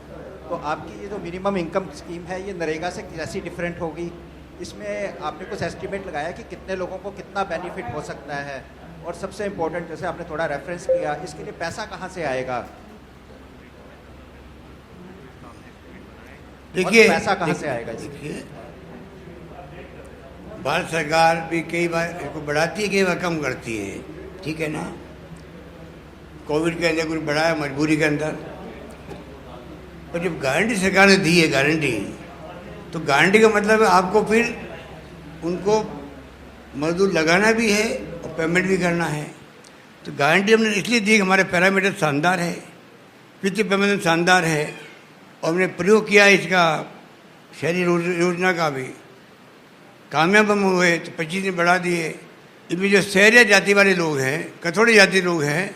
तो आपकी ये जो मिनिमम इनकम स्कीम है ये नरेगा से कैसी डिफरेंट होगी? इसमें आपने कुछ एस्टिमेट लगाया कि कितने लोगों को कितना बेनिफिट हो सकता है? और सबसे इम्पोर्टेंट, जैसे आपने थोड़ा रेफरेंस किया, इसके लिए पैसा कहाँ से आएगा? देखिए, पैसा कहाँ से आएगा? देखिए, भारत सरकार भी कई बार इसको बढ़ाती है, कई बार कम करती है, ठीक है ना। कोविड के अंदर कुछ बढ़ाया मजबूरी के अंदर, पर जब गारंटी सरकार ने दी है गारंटी, तो गारंटी का मतलब है आपको फिर उनको मजदूर लगाना भी है और पेमेंट भी करना है। तो गारंटी हमने इसलिए दी कि हमारे पैरामीटर शानदार है, वित्तीय पेमेंट शानदार है और हमने प्रयोग किया इसका शहरी योजना का भी। कामयाब हम हुए तो 25 दिन बढ़ा दिए। इनमें जो शहरी जाति वाले लोग हैं, कथोड़ी जाति लोग हैं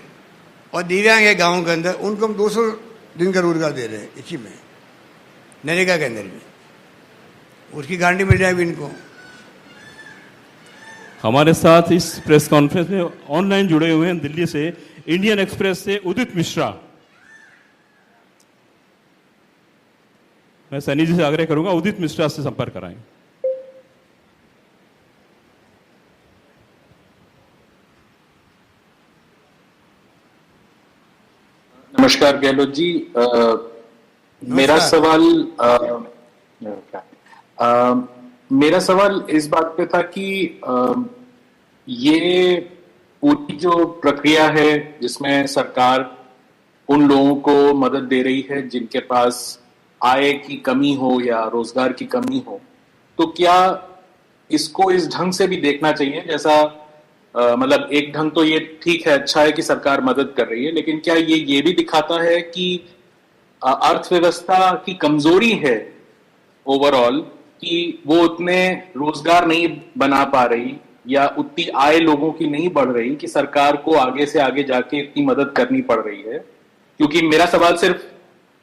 और दिव्यांग है गाँव के अंदर, उनको हम 200 दिन का रोजगार दे रहे हैं इसी में, नरेगा के अंदर भी। उसकी गारंटी मिल जाएगी इनको। हमारे साथ इस प्रेस कॉन्फ्रेंस में ऑनलाइन जुड़े हुए हैं दिल्ली से इंडियन एक्सप्रेस से उदित मिश्रा। मैं सनी जी से आग्रह करूंगा उदित मिश्रा से संपर्क कराएं। नमस्कार गहलोत जी, मेरा सवाल मेरा सवाल इस बात पे था कि ये पूरी जो प्रक्रिया है जिसमें सरकार उन लोगों को मदद दे रही है जिनके पास आय की कमी हो या रोजगार की कमी हो, तो क्या इसको इस ढंग से भी देखना चाहिए? जैसा मतलब एक ढंग तो ये ठीक है, अच्छा है कि सरकार मदद कर रही है, लेकिन क्या ये भी दिखाता है कि अर्थव्यवस्था की कमजोरी है ओवरऑल, कि वो उतने रोजगार नहीं बना पा रही या उतनी आय लोगों की नहीं बढ़ रही कि सरकार को आगे से आगे जाके इतनी मदद करनी पड़ रही है? क्योंकि मेरा सवाल सिर्फ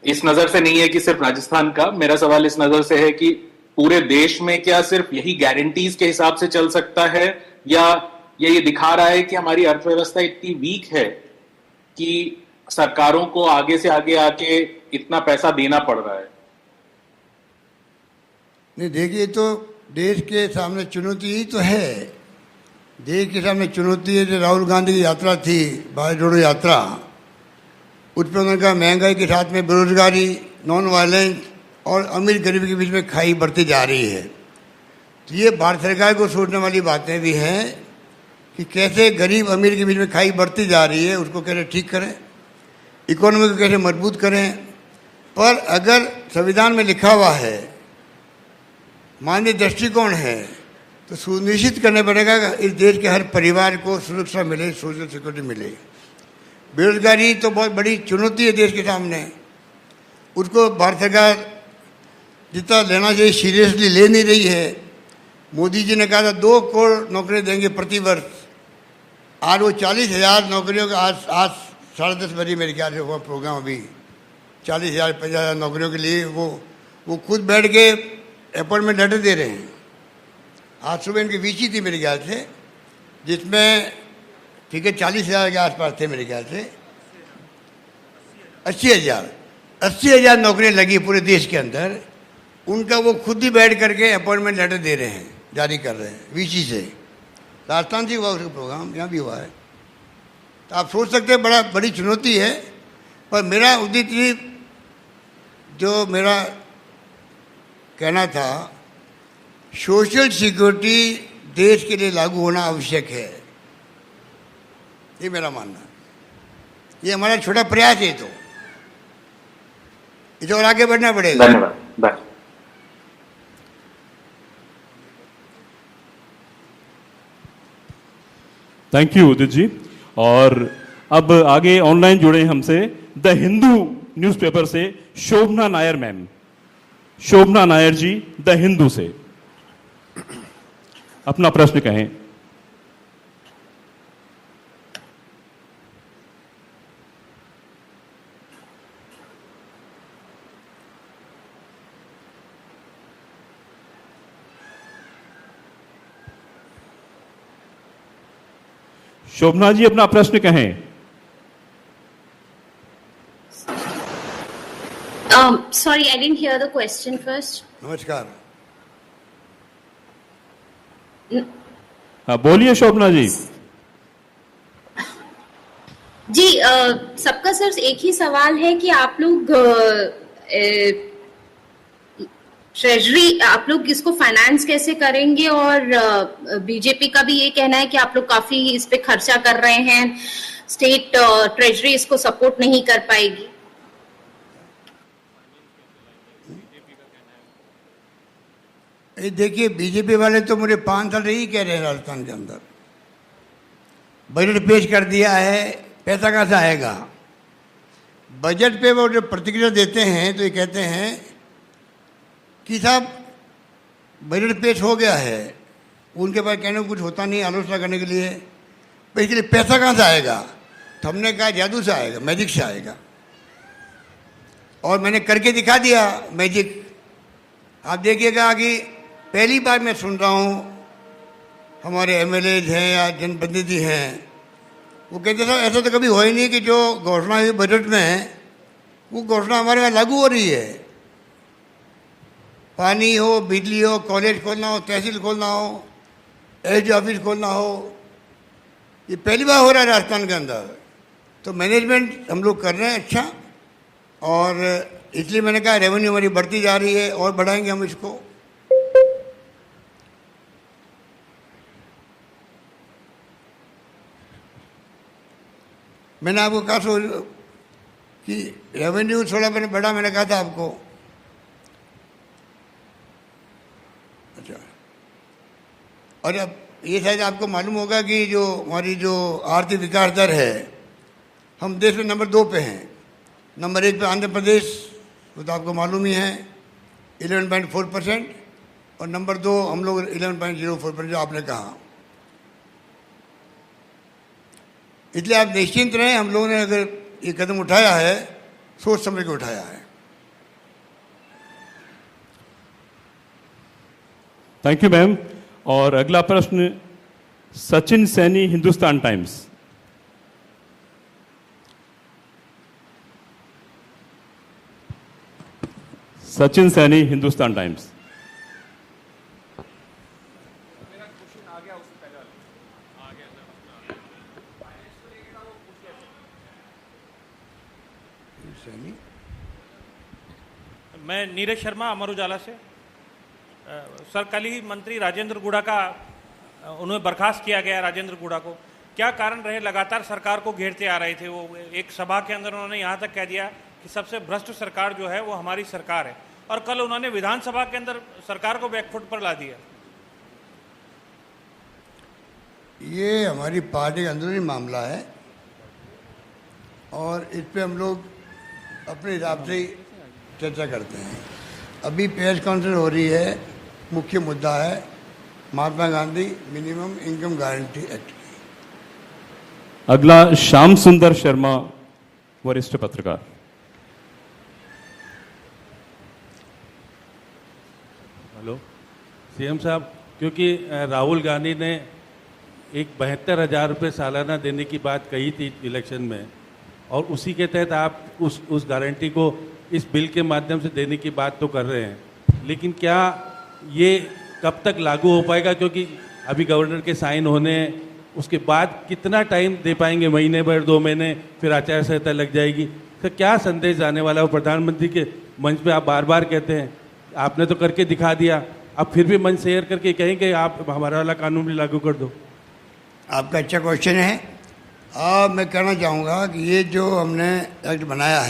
इस नजर से नहीं है कि सिर्फ राजस्थान का, मेरा सवाल इस नजर से है कि पूरे देश में क्या सिर्फ यही गारंटीज के हिसाब से चल सकता है, या ये दिखा रहा है कि हमारी अर्थव्यवस्था इतनी वीक है कि सरकारों को आगे से आगे आके इतना पैसा देना पड़ रहा है? नहीं, देखिए, तो देश के सामने चुनौती ही तो है। देश के सामने चुनौती है। जो राहुल गांधी की यात्रा थी, भारत जोड़ो यात्रा, उस पर उन्होंने कहा महंगाई के साथ में बेरोजगारी, नॉन वायलेंस और अमीर गरीब के बीच में खाई बढ़ती जा रही है। तो ये भारत सरकार को सोचने वाली बातें भी हैं कि कैसे गरीब अमीर के बीच में खाई बढ़ती जा रही है, उसको कैसे ठीक करें, इकोनॉमी को कैसे मजबूत करें। पर अगर संविधान में लिखा हुआ है, मानवीय दृष्टिकोण है, तो सुनिश्चित करना पड़ेगा कि इस देश के हर परिवार को सुरक्षा मिले, सोशल सिक्योरिटी मिले। बेरोजगारी तो बहुत बड़ी चुनौती है देश के सामने, उसको भारत सरकार जितना लेना चाहिए सीरियसली ले नहीं रही है। मोदी जी ने कहा था 2 करोड़ नौकरियां देंगे प्रति वर्ष, आज वो 40,000 नौकरियों का आज 10:30 बजे मेरे ख्याल से हुआ प्रोग्राम। अभी 40,000 50,000 नौकरियों के लिए वो खुद बैठ के अपॉइंटमेंट लेटर दे रहे हैं। आज सुबह इनकी वीसी थी मेरे ख्याल से, जिसमें ठीक है 40,000 के आसपास थे मेरे ख्याल से, 80,000 नौकरियां लगी पूरे देश के अंदर। उनका वो खुद ही बैठ करके अपॉइंटमेंट लेटर दे रहे हैं, जारी कर रहे हैं वीसी से। राजस्थान से हुआ उसका प्रोग्राम, यहाँ भी हुआ है। तो आप सोच सकते हैं बड़ी चुनौती है। पर मेरा उद्देश्य जो मेरा कहना था, सोशल सिक्योरिटी देश के लिए लागू होना आवश्यक है, ये मेरा मानना है। ये हमारा छोटा प्रयास है, तो इसे और आगे बढ़ना पड़ेगा। धन्यवाद। Bye. Thank you Udit ji. और अब आगे ऑनलाइन जुड़े हैं हमसे द हिंदू न्यूज़पेपर से शोभना नायर मैम। शोभना नायर जी द हिंदू से अपना प्रश्न कहें। शोभना जी अपना प्रश्न कहें। Sorry, I didn't hear the question first. नमस्कार। हाँ, बोलिए शोभना जी। जी, सबका सिर्फ एक ही सवाल है कि आप लोग ट्रेजरी, आप लोग इसको फाइनेंस कैसे करेंगे? और बीजेपी का भी ये कहना है कि आप लोग काफी इस पे खर्चा कर रहे हैं, स्टेट ट्रेजरी इसको सपोर्ट नहीं कर पाएगी। देखिए, बीजेपी वाले तो मुझे 5 साल यही कह रहे हैं, राजस्थान के अंदर बजट पेश कर दिया है, पैसा कहाँ से आएगा? बजट पे वो जो प्रतिक्रिया देते हैं तो ये कहते हैं कि साहब बजट पेश हो गया है, उनके पास कहने को कुछ होता नहीं आलोचना करने के लिए, तो इसके लिए पैसा कहाँ से आएगा? तो हमने कहा जादू से आएगा, मैजिक से आएगा। और मैंने करके दिखा दिया मैजिक। आप देखिएगा कि पहली बार मैं सुन रहा हूँ, हमारे एमएलए हैं या जनप्रतिनिधि हैं, वो कहते थे ऐसा तो कभी हो ही नहीं कि जो घोषणा हुई बजट में वो घोषणा हमारे यहाँ लागू हो रही है। पानी हो, बिजली हो, कॉलेज खोलना हो, तहसील खोलना हो, एसडी ऑफिस खोलना हो, ये पहली बार हो रहा है राजस्थान के अंदर। तो मैनेजमेंट हम लोग कर रहे हैं अच्छा, और इसलिए मैंने कहा रेवेन्यू हमारी बढ़ती जा रही है और बढ़ाएंगे हम इसको। मैंने आपको कहा कि रेवेन्यू थोड़ा मैंने बढ़ा, मैंने कहा था आपको। अच्छा, और अब ये शायद आपको मालूम होगा कि जो हमारी जो आर्थिक विकास दर है, हम देश में नंबर 2 पे हैं। नंबर 1 पे आंध्र प्रदेश, वो तो आपको मालूम ही है, 11.4%, और नंबर 2 हम लोग 11.04%, जो आपने कहा। इसलिए आप निश्चिंत रहें, हम लोगों ने अगर ये कदम उठाया है, सोच समझ के उठाया है। Thank you ma'am. और अगला प्रश्न सचिन सैनी, हिंदुस्तान टाइम्स। सचिन सैनी, हिंदुस्तान टाइम्स। मैं नीरज शर्मा, अमर उजाला से। सर, कल ही मंत्री राजेंद्र गुड़ा का उन्हें बर्खास्त किया गया, राजेंद्र गुड़ा को। क्या कारण रहे? लगातार सरकार को घेरते आ रहे थे वो। एक सभा के अंदर उन्होंने यहाँ तक कह दिया कि सबसे भ्रष्ट सरकार जो है वो हमारी सरकार है, और कल उन्होंने विधानसभा के अंदर सरकार को बैकफुट पर ला दिया। ये हमारी पार्टी का अंदरूनी मामला है, और इस पे हम लोग अपने हिसाब से चर्चा करते हैं। अभी प्रेस कॉन्फ्रेंस हो रही है, मुख्य मुद्दा है Mahatma Gandhi minimum income guarantee act. अगला श्याम सुंदर शर्मा, वरिष्ठ पत्रकार। हेलो सीएम साहब, क्योंकि राहुल गांधी ने एक 72,000 रुपये सालाना देने की बात कही थी इलेक्शन में, और उसी के तहत आप उस गारंटी को इस बिल के माध्यम से देने की बात तो कर रहे हैं, लेकिन क्या ये कब तक लागू हो पाएगा? क्योंकि अभी गवर्नर के साइन होने, उसके बाद कितना टाइम दे पाएंगे? महीने भर, 2 महीने, फिर आचार संहिता लग जाएगी। तो क्या संदेश जाने वाला है? प्रधानमंत्री के मंच पे आप बार बार कहते हैं, आपने तो करके दिखा दिया, अब फिर भी मंच शेयर करके कहेंगे आप हमारा वाला कानून भी लागू कर दो। आपका अच्छा क्वेश्चन है। मैं कहना चाहूँगा कि ये जो हमने एक्ट बनाया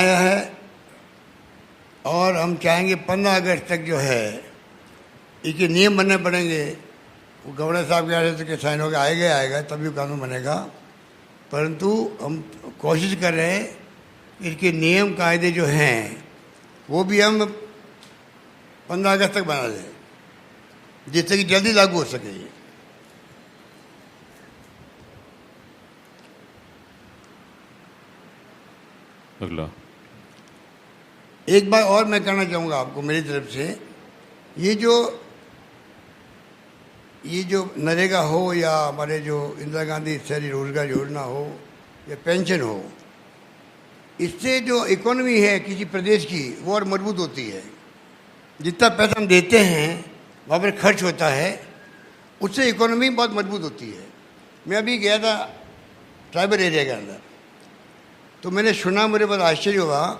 है और हम चाहेंगे 15 अगस्त तक जो है इसके नियम बनने पड़ेंगे। वो गवर्नर साहब के आदेश के साइन होकर आएगा तभी कानून बनेगा, परंतु हम कोशिश कर रहे हैं इसके नियम कायदे जो हैं वो भी हम 15 अगस्त तक बना दें, जिससे कि जल्दी लागू हो सके। अगला एक बात और मैं कहना चाहूँगा आपको मेरी तरफ से, ये जो नरेगा हो या हमारे जो इंदिरा गांधी शहरी रोजगार योजना हो या पेंशन हो, इससे जो इकोनॉमी है किसी प्रदेश की वो और मजबूत होती है। जितना पैसा हम देते हैं वहाँ पर खर्च होता है, उससे इकोनॉमी बहुत मजबूत होती है। मैं अभी गया था ट्राइबल एरिया के अंदर, तो मैंने सुना, मुझे बहुत आश्चर्य हुआ।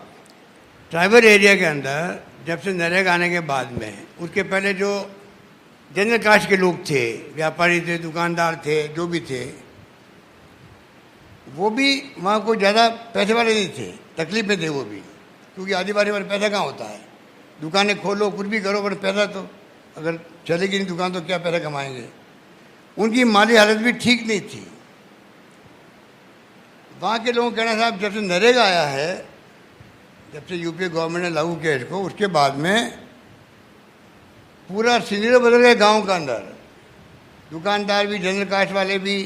ट्राइबल एरिया के अंदर जब से नरेगा आने के बाद में, उसके पहले जो जनरल कास्ट के लोग थे, व्यापारी थे, दुकानदार थे, जो भी थे, वो भी वहाँ को ज़्यादा पैसे वाले नहीं थे, तकलीफ में थे वो भी, क्योंकि आदिवासी वाले पैसा कहाँ होता है? दुकानें खोलो, कुछ भी करो, पर पैसा तो अगर चलेगी नहीं दुकान तो क्या पैसा कमाएंगे? उनकी माली हालत भी ठीक नहीं थी। वहाँ के लोगों का कहना साहब, जब से नरेगा आया है, जब से यूपी गवर्नमेंट ने लागू किया इसको, उसके बाद में पूरा सीनियर बदल गया गाँव का अंदर। दुकानदार भी, जनरल कास्ट वाले भी,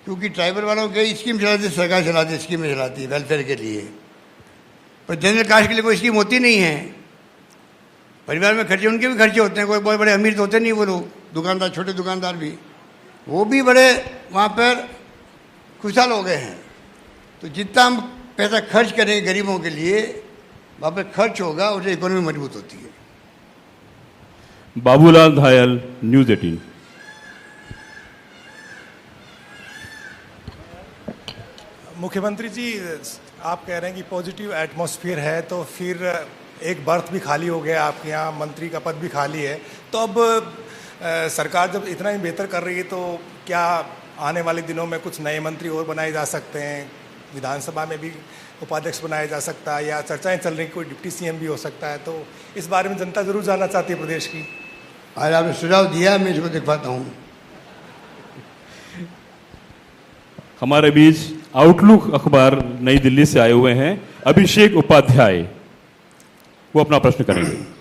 क्योंकि ट्राइबल वालों के स्कीम चलाती, सरकार चलाती, स्कीमें चलाती वेलफेयर के लिए, पर जनरल कास्ट के लिए कोई स्कीम होती नहीं है। परिवार में खर्चे, उनके भी खर्चे होते हैं, कोई बहुत बड़े अमीर तो होते नहीं वो लोग, दुकानदार, छोटे दुकानदार भी, वो भी बड़े वहाँ पर खुशहाल हो गए हैं। तो जितना हम पैसा खर्च करेंगे गरीबों के लिए, वहाँ पर खर्च होगा, उससे इकोनॉमी मजबूत होती है। बाबूलाल धायल, न्यूज 18। मुख्यमंत्री जी, आप कह रहे हैं कि पॉजिटिव एटमॉस्फेयर है, तो फिर एक बर्थ भी खाली हो गया आपके यहाँ, मंत्री का पद भी खाली है, तो अब सरकार जब इतना ही बेहतर कर रही है तो क्या आने वाले दिनों में कुछ नए मंत्री और बनाए जा सकते हैं, विधानसभा में भी उपाध्यक्ष बनाया जा सकता है, या चर्चाएं चल रही कोई डिप्टी सीएम भी हो सकता है। तो इस बारे में जनता जरूर जानना चाहती है प्रदेश की। आज आपने सुझाव दिया, मैं इसको दिखवाता हूँ। हमारे बीच आउटलुक अखबार नई दिल्ली से आए हुए हैं अभिषेक उपाध्याय, वो अपना प्रश्न करेंगे।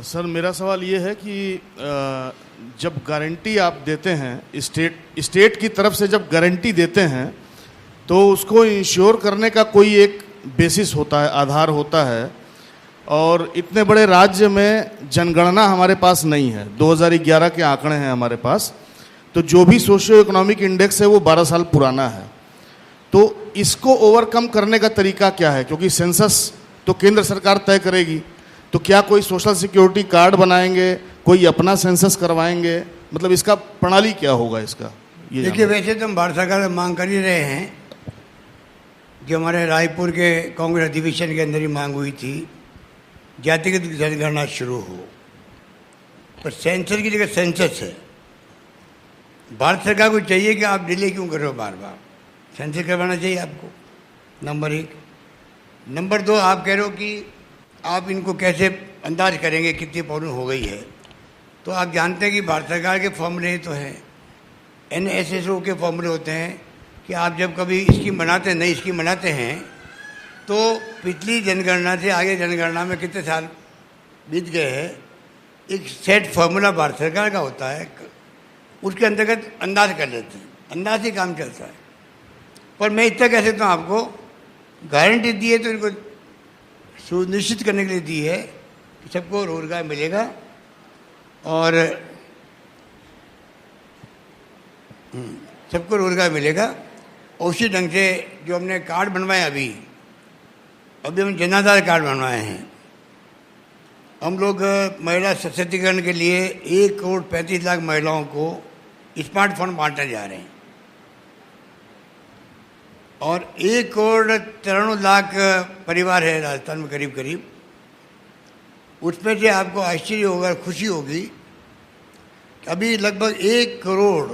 सर, मेरा सवाल ये है कि जब गारंटी आप देते हैं, स्टेट की तरफ से जब गारंटी देते हैं, तो उसको इंश्योर करने का कोई एक बेसिस होता है, आधार होता है, और इतने बड़े राज्य में जनगणना हमारे पास नहीं है। 2011 के आंकड़े हैं हमारे पास, तो जो भी सोशियो इकोनॉमिक इंडेक्स है वो 12 साल पुराना है। तो इसको ओवरकम करने का तरीका क्या है? क्योंकि सेंसस तो केंद्र सरकार तय करेगी, तो क्या कोई सोशल सिक्योरिटी कार्ड बनाएंगे, कोई अपना सेंसस करवाएंगे, मतलब इसका प्रणाली क्या होगा इसका? ये देखिए, वैसे तो हम भारत सरकार से मांग कर ही रहे हैं, जो हमारे रायपुर के कांग्रेस अधिवेशन के अंदर ही मांग हुई थी, जातिगत जनगणना शुरू हो, पर सेंसर की जगह सेंसस है। भारत सरकार को चाहिए कि आप डिले क्यों कर रहे हो, बार बार सेंसस करवाना चाहिए आपको, नंबर 1। नंबर 2, आप कह रहे हो कि आप इनको कैसे अंदाज करेंगे कितनी प्रॉब्लम हो गई है। तो आप जानते हैं कि भारत सरकार के फॉर्मूले तो हैं, NSSO के फॉर्मूले होते हैं कि आप जब कभी स्कीम बनाते हैं, नई स्कीम बनाते हैं, तो पिछली जनगणना से आगे जनगणना में कितने साल बीत गए हैं, एक सेट फॉर्मूला भारत सरकार का होता है, उसके अंतर्गत अंदाज कर लेते हैं, अंदाज ही काम चलता है। पर मैं इतना कह सकता हूँ आपको, गारंटी दी है तो इनको सुनिश्चित करने के लिए दी है कि सबको रोजगार मिलेगा, और सबको रोजगार मिलेगा। और उसी ढंग से जो हमने कार्ड बनवाए, अभी हम जनाधार कार्ड बनवाए हैं। हम लोग महिला सशक्तिकरण के लिए 1 करोड़ 35 लाख महिलाओं को स्मार्टफोन बांटने जा रहे हैं, और 1 करोड़ 93 लाख परिवार है राजस्थान में करीब करीब। उसमें से आपको आश्चर्य होगा, खुशी होगी, अभी लगभग 1 करोड़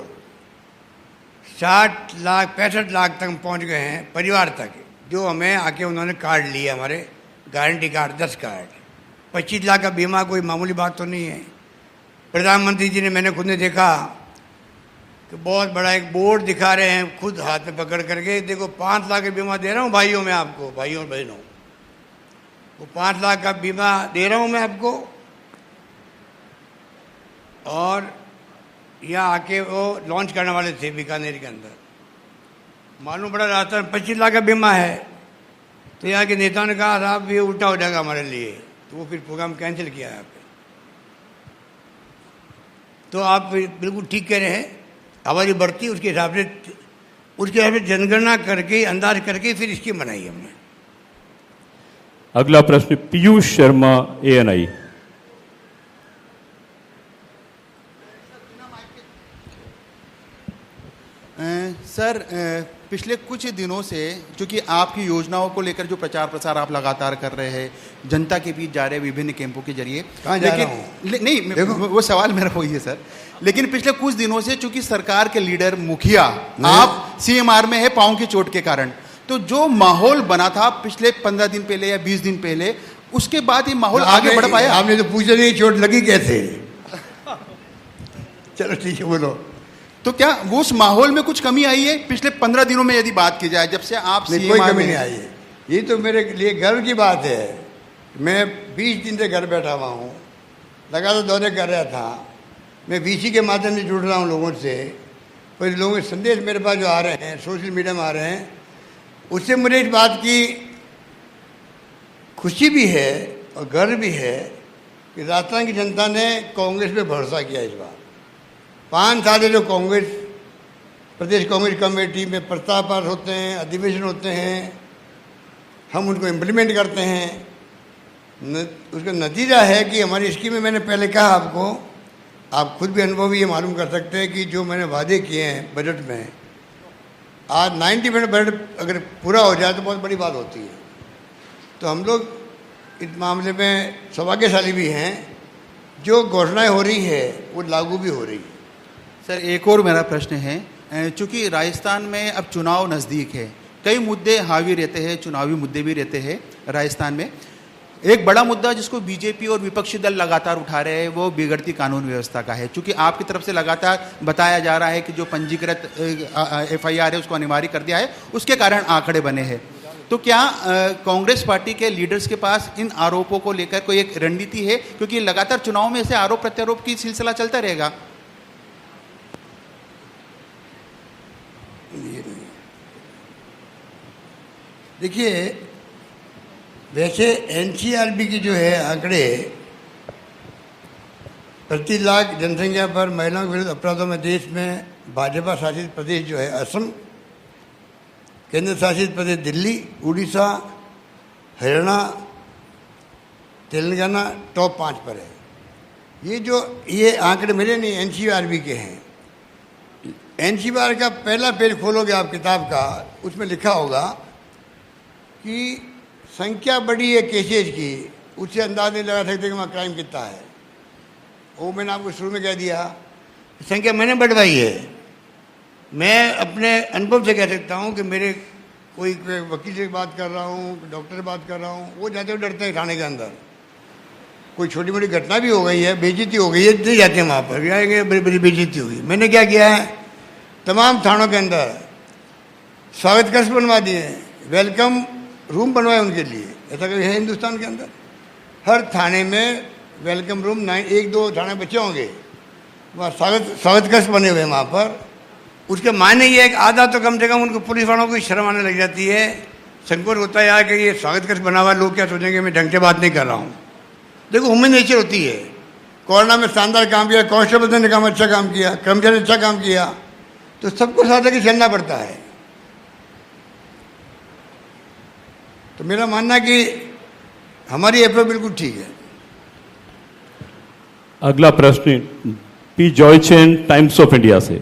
65 लाख तक पहुंच गए हैं परिवार तक, जो हमें आके उन्होंने कार्ड लिए, हमारे गारंटी कार्ड 10 कार्ड। 25 लाख का बीमा कोई मामूली बात तो नहीं है। प्रधानमंत्री जी ने, मैंने खुद ने देखा कि बहुत बड़ा एक बोर्ड दिखा रहे हैं, खुद हाथ में पकड़ करके, देखो 5 लाख का बीमा दे रहा हूँ भाइयों में आपको, भाइयों और बहनों, वो 5 लाख का बीमा दे रहा हूँ मैं आपको। और यहाँ आके वो लॉन्च करने वाले थे बीकानेर के अंदर, मालूम पड़ा राजस्थान 25 लाख का बीमा है। तो यहाँ के नेताओं ने कहा साहब ये उल्टा हो जाएगा हमारे लिए, तो वो फिर प्रोग्राम कैंसिल किया यहाँ पे। तो आप बिल्कुल ठीक कह रहे हैं, आबादी बढ़ती, उसके हिसाब से जनगणना करके, अंदाज करके फिर स्कीम बनाई हमने। अगला प्रश्न पीयूष शर्मा, ANI। सर, पिछले कुछ दिनों से क्योंकि आपकी योजनाओं को लेकर जो प्रचार प्रसार आप लगातार कर रहे हैं, जनता के बीच जा रहे हैं विभिन्न कैंपों के जरिए, नहीं वो सवाल मेरा वही है सर। लेकिन पिछले कुछ दिनों से चूंकि सरकार के लीडर मुखिया आप CMR में है पांव की चोट के कारण, तो जो माहौल बना था पिछले 15 दिन पहले या 20 दिन पहले, उसके बाद ये माहौल आगे बढ़ पाया? आपने तो पूछा नहीं चोट लगी कैसे। चलो ठीक है, बोलो। तो क्या वो उस माहौल में कुछ कमी आई है पिछले 15 दिनों में, यदि बात की जाए जब से आप कोई कमी नहीं आई है। ये तो मेरे लिए गर्व की बात है। मैं 20 दिन से घर बैठा हुआ हूँ, लगातार दौरे कर रहा था। मैं VC के माध्यम से जुड़ रहा हूँ लोगों से, और लोगों के संदेश मेरे पास जो आ रहे हैं, सोशल मीडिया में आ रहे हैं, उससे मुझे इस बात की खुशी भी है और गर्व भी है कि राजस्थान की जनता ने कांग्रेस पे भरोसा किया इस बार। 5 साल से जो कांग्रेस, प्रदेश कांग्रेस कमेटी में प्रस्ताव पास होते हैं, अधिवेशन होते हैं, हम उनको इम्प्लीमेंट करते हैं। उसका नतीजा है कि हमारी स्कीम में, मैंने पहले कहा आपको, आप खुद भी अनुभवी ये मालूम कर सकते हैं कि जो मैंने वादे किए हैं बजट में, आज 90% बजट अगर पूरा हो जाए तो बहुत बड़ी बात होती है। तो हम लोग इस मामले में सौभाग्यशाली भी हैं जो घोषणाएं हो रही है वो लागू भी हो रही है। सर एक और मेरा प्रश्न है, चूंकि राजस्थान में अब चुनाव नज़दीक है, कई मुद्दे हावी रहते हैं, चुनावी मुद्दे भी रहते हैं राजस्थान में। एक बड़ा मुद्दा जिसको बीजेपी और विपक्षी दल लगातार उठा रहे हैं वो बिगड़ती कानून व्यवस्था का है। चूंकि आपकी तरफ से लगातार बताया जा रहा है कि जो पंजीकृत FIR है उसको अनिवार्य कर दिया है, उसके कारण आंकड़े बने हैं। तो क्या कांग्रेस पार्टी के लीडर्स के पास इन आरोपों को लेकर कोई एक रणनीति है, क्योंकि लगातार चुनाव में ऐसे आरोप प्रत्यारोप की सिलसिला चलता रहेगा? देखिए, वैसे NCRB की जो है आंकड़े प्रति लाख जनसंख्या पर महिलाओं के विरुद्ध अपराधों में देश में भाजपा शासित प्रदेश जो है असम, केंद्र शासित प्रदेश दिल्ली, उड़ीसा, हरियाणा, तेलंगाना टॉप 5 पर है। ये आंकड़े मेरे नहीं, NCRB के हैं। NCRB का पहला पेज खोलोगे आप किताब का, उसमें लिखा होगा कि संख्या बढ़ी है केसेज की, उससे अंदाज नहीं लगा सकते कि वहाँ क्राइम कितना है। वो मैंने आपको शुरू में कह दिया, संख्या मैंने बढ़वाई है। मैं अपने अनुभव से कह सकता हूँ कि मेरे कोई वकील से बात कर रहा हूँ, डॉक्टर से बात कर रहा हूँ, वो जाते हुए डरते हैं थाने के अंदर। कोई छोटी मोटी घटना भी हो गई है, बेइज्जती हो गई है, नहीं जाते हैं वहाँ पर, जाएंगे बड़ी बड़ी बेइज्जती होगी। मैंने क्या किया है, तमाम थानों के अंदर स्वागत कक्ष बनवा दिए हैं, वेलकम रूम बनवाए उनके लिए। ऐसा कभी है हिंदुस्तान के अंदर? हर थाने में वेलकम रूम 1-2 थाने बचे होंगे, वहाँ स्वागत कक्ष बने हुए हैं वहाँ पर। उसके मायने ये है कि आधा तो कम से कम उनको पुलिस वालों को शर्म आने लग जाती है, संकोच होता है यार कि ये स्वागत कक्ष बना हुआ, लोग क्या सोचेंगे मैं ढंग से बात नहीं कर रहा हूँ। देखो ह्यूमन नेचर होती है। कोरोना में शानदार काम किया, कांस्टेबल ने काम अच्छा काम किया, कर्मचारी अच्छा काम किया, तो सबको साथ लेकर चलना पड़ता है। तो मेरा मानना है कि हमारी अप्रोच बिल्कुल ठीक है। अगला प्रश्न P. जॉयचेन, टाइम्स ऑफ इंडिया से।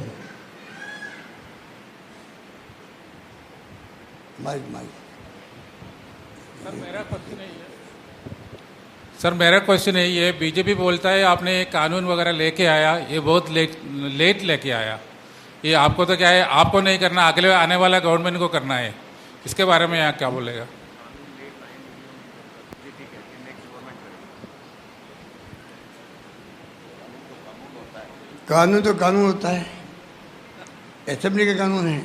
सर मेरा क्वेश्चन है ये, बीजेपी बोलता है आपने कानून वगैरह लेके आया, ये बहुत लेट लेके आया, ये आपको तो क्या है, आपको नहीं करना, अगले आने वाला गवर्नमेंट को करना है, इसके बारे में यहाँ क्या बोलेगा? कानून तो कानून होता है, असेंबली का कानून है।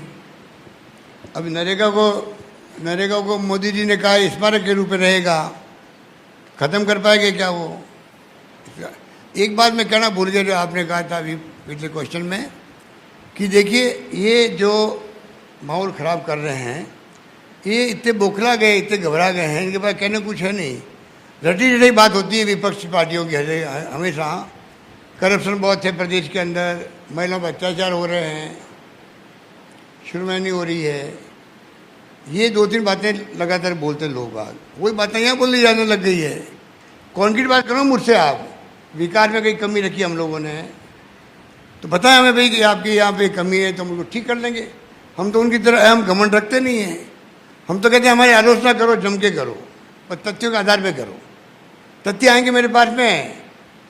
अब नरेगा को मोदी जी ने कहा स्मारक के रूप में रहेगा, खत्म कर पाएंगे क्या वो? एक बात मैं कहना भूल गया जो आपने कहा था अभी पिछले क्वेश्चन में, कि देखिए ये जो माहौल ख़राब कर रहे हैं, ये इतने बौखला गए, इतने घबरा गए हैं, इनके पास कहने कुछ है नहीं। रटी रटी बात होती है विपक्षी पार्टियों की हमेशा। करप्शन बहुत है प्रदेश के अंदर, महिलाओं पर अत्याचार हो रहे हैं, शुरुआनी हो रही है, ये 2-3 बातें लगातार बोलते हैं लोग। बात वही बातें यहाँ बोलने जाने लग गई है। कॉन्क्रीट बात करो मुझसे आप, विकास में कहीं कमी रखी हम लोगों ने तो बताएं हमें भाई कि आपकी यहाँ पे कमी है तो हम उसको ठीक कर लेंगे। हम तो उनकी तरह अहम घमंड रखते नहीं हैं। हम तो कहते हैं हमारी आलोचना करो, जम के करो, पर तथ्यों के आधार पे करो। तथ्य आएंगे मेरे पास में,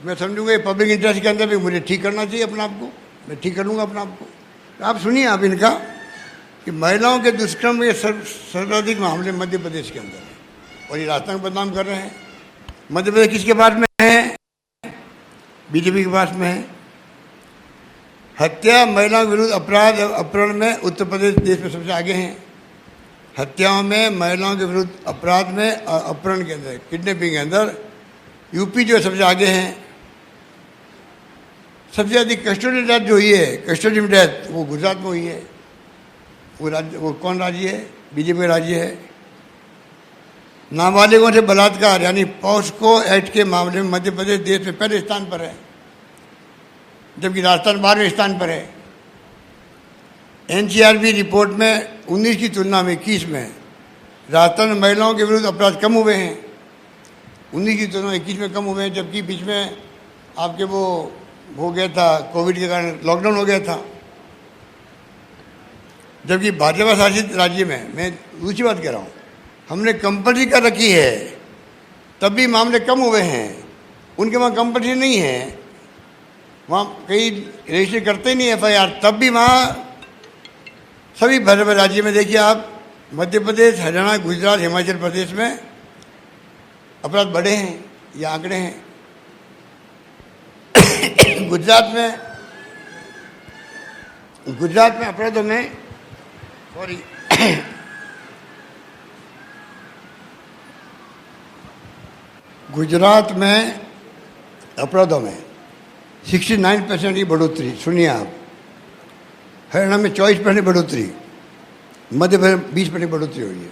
मैं समझूंगा पब्लिक इंटरेस्ट के अंदर भी मुझे ठीक करना चाहिए अपने आप को, मैं ठीक कर लूँगा अपने आप को। तो आप सुनिए आप इनका कि महिलाओं के दुष्कर्म के सर्वाधिक मामले मध्य प्रदेश के अंदर है और ये राजस्थान को बदनाम कर रहे हैं। मध्य प्रदेश किसके पास में है? बीजेपी के पास में है। हत्या, महिलाओं के विरुद्ध अपराध, अपहरण में उत्तर प्रदेश देश में सबसे आगे हैं। हत्याओं में, महिलाओं के विरुद्ध अपराध में और अपहरण के अंदर, किडनैपिंग के अंदर यूपी जो है सबसे आगे हैं। सबसे अधिक कस्टोडियल डेथ जो हुई है, कस्टोडियल डेथ, वो गुजरात में हुई है। वो कौन राज्य है? बीजेपी का राज्य है। नाबालिगों से बलात्कार यानी पॉस्को एक्ट के मामले में मध्य प्रदेश देश में पहले स्थान पर है, जबकि राजस्थान 12वें स्थान पर है। NCRB रिपोर्ट में 19 की तुलना में 21 में राजस्थान में महिलाओं के विरुद्ध अपराध कम हुए हैं। 19 की तुलना में 21 में कम हुए हैं, जबकि बीच में आपके वो हो गया था, कोविड के कारण लॉकडाउन हो गया था। जबकि भाजपा शासित राज्य में, मैं दूसरी बात कह रहा हूँ, हमने कंपल्सरी कर रखी है, तब भी मामले कम हुए हैं उनके वहाँ कंपल्सरी नहीं है, वहाँ कई रजिस्टर करते ही नहीं FIR, तब भी वहाँ सभी भरे भरे राज्य में देखिए आप, मध्य प्रदेश, हरियाणा, गुजरात, हिमाचल प्रदेश में अपराध बढ़े हैं, ये आंकड़े हैं। गुजरात में अपराधों में गुजरात में अपराधों में 69% की बढ़ोतरी, सुनिए आप। हरियाणा में 24% बढ़ोतरी, मध्य प्रदेश 20% बढ़ोतरी हुई है।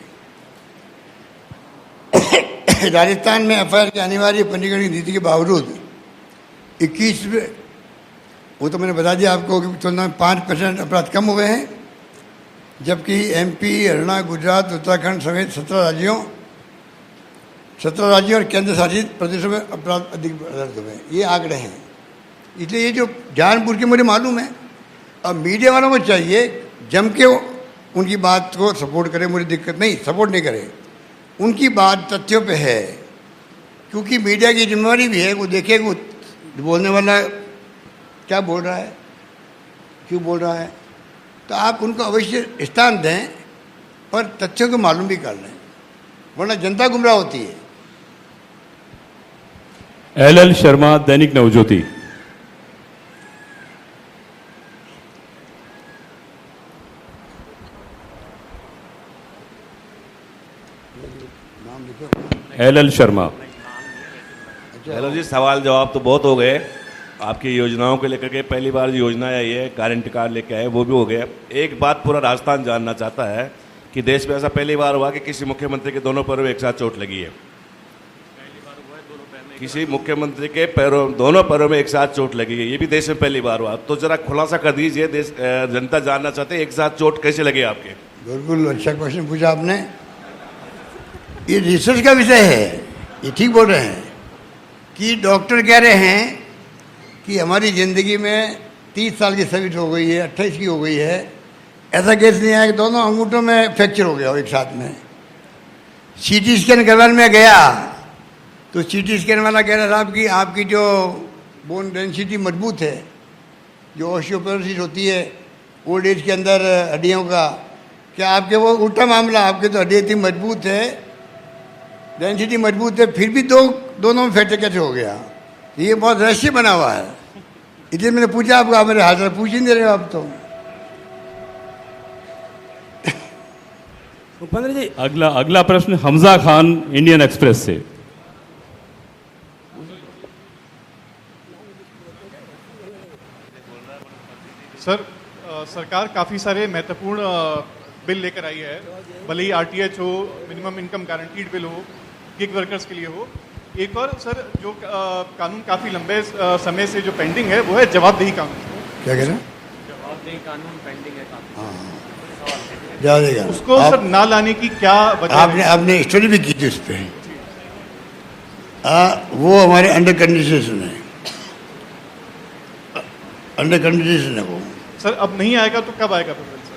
राजस्थान में FIR की अनिवार्य पंजीकरण की नीति के बावजूद 21 में, वो तो मैंने बता दिया आपको कि तुलना में 5% अपराध कम हुए हैं, जबकि MP, हरियाणा, गुजरात, उत्तराखंड समेत 17 राज्यों और केंद्र शासित प्रदेशों में अपराध अधिक दर्ज हुए हैं। ये आंकड़े हैं। इसलिए ये जो जानबूझ के मुझे मालूम है, अब मीडिया वालों को चाहिए जम के उनकी बात को सपोर्ट करे, मुझे दिक्कत नहीं, सपोर्ट नहीं करे, उनकी बात तथ्यों पे है, क्योंकि मीडिया की जिम्मेवारी भी है वो देखे कि बोलने वाला क्या बोल रहा है, क्यों बोल रहा है। तो आप उनको अवश्य स्थान दें, पर तथ्यों को मालूम भी कर लें, वरना जनता गुमराह होती है। LL Sharma, Dainik Navjyoti. LL Sharma. Hello जी, सवाल जवाब तो बहुत हो गए आपकी योजनाओं को लेकर के। पहली बार जो योजना आई है गारंटी कार्ड लेके आए, वो भी हो गया। एक बात पूरा राजस्थान जानना चाहता है कि देश में ऐसा पहली बार हुआ कि किसी मुख्यमंत्री के दोनों पैरों में एक साथ चोट लगी है। किसी मुख्यमंत्री के दोनों पैरों में एक साथ चोट लगी है, ये भी देश में पहली बार हुआ। तो जरा खुलासा कर दीजिए, देश जनता जानना चाहते हैं एक साथ चोट कैसे लगी आपके। बिल्कुल अच्छा क्वेश्चन पूछा आपने। ये रिसर्च का विषय है, ये ठीक बोल रहे हैं कि डॉक्टर कह रहे हैं कि हमारी ज़िंदगी में 30 साल की सर्विस हो गई है, 28 की हो गई है, ऐसा केस नहीं आया कि दोनों अंगूठों में फ्रैक्चर हो गया हो एक साथ में। CT स्कैन करवाने में गया तो CT स्कैन वाला कह रहा साहब कि आपकी जो बोन डेंसिटी मजबूत है, जो ऑस्टियोपोरोसिस होती है ओल्ड एज के अंदर हड्डियों का, क्या आपके वो उल्टा मामला, आपके तो हड्डी इतनी मजबूत है, डेंसिटी मजबूत है, फिर भी दोनों में फ्रैक्चर कैसे हो गया। ये बहुत रहस्य बना हुआ है, इसलिए मैंने पूछा आपको, आप मेरे हाथ पूछ ही नहीं रहे हो आप तो। मुख्यमंत्री जी, अगला प्रश्न हमजा खान, इंडियन एक्सप्रेस से। सर, सरकार काफ़ी सारे महत्वपूर्ण बिल लेकर आई है, भले ही RTH हो, मिनिमम इनकम गारंटीड बिल हो, गिग वर्कर्स के लिए हो। एक और सर, जो कानून काफ़ी लंबे समय से जो पेंडिंग है वो है जवाबदेही कानून। क्या कह रहे हैं? जवाबदेही कानून पेंडिंग है काफी। जा देगा उसको सर ना लाने की क्या वजह है? आपने स्टडी भी की थी उस पर। वो हमारे अंडर कंडीशन है, अंडर कंडीशन है वो। सर अब नहीं आएगा तो कब आएगा फिर सर?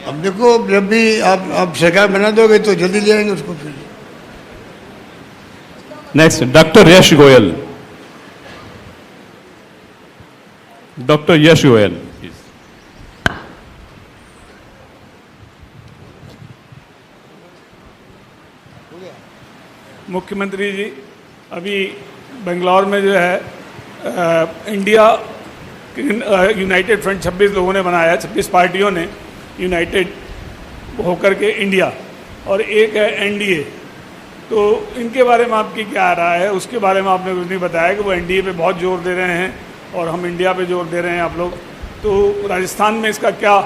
अब देखो, जब भी आप सरकार बना दोगे तो जल्दी ले आएंगे उसको फिर। नेक्स्ट डॉक्टर यश गोयल। डॉक्टर यश गोयल। मुख्यमंत्री जी, अभी बेंगलौर में जो है इंडिया यूनाइटेड फ्रंट 26 लोगों ने बनाया, 26 पार्टियों ने यूनाइटेड होकर के इंडिया, और एक है NDA। तो इनके बारे में आपकी क्या राय है? उसके बारे में आपने कुछ नहीं बताया कि वो NDA पे बहुत जोर दे रहे हैं और हम इंडिया पे जोर दे रहे हैं आप लोग। तो राजस्थान में इसका क्या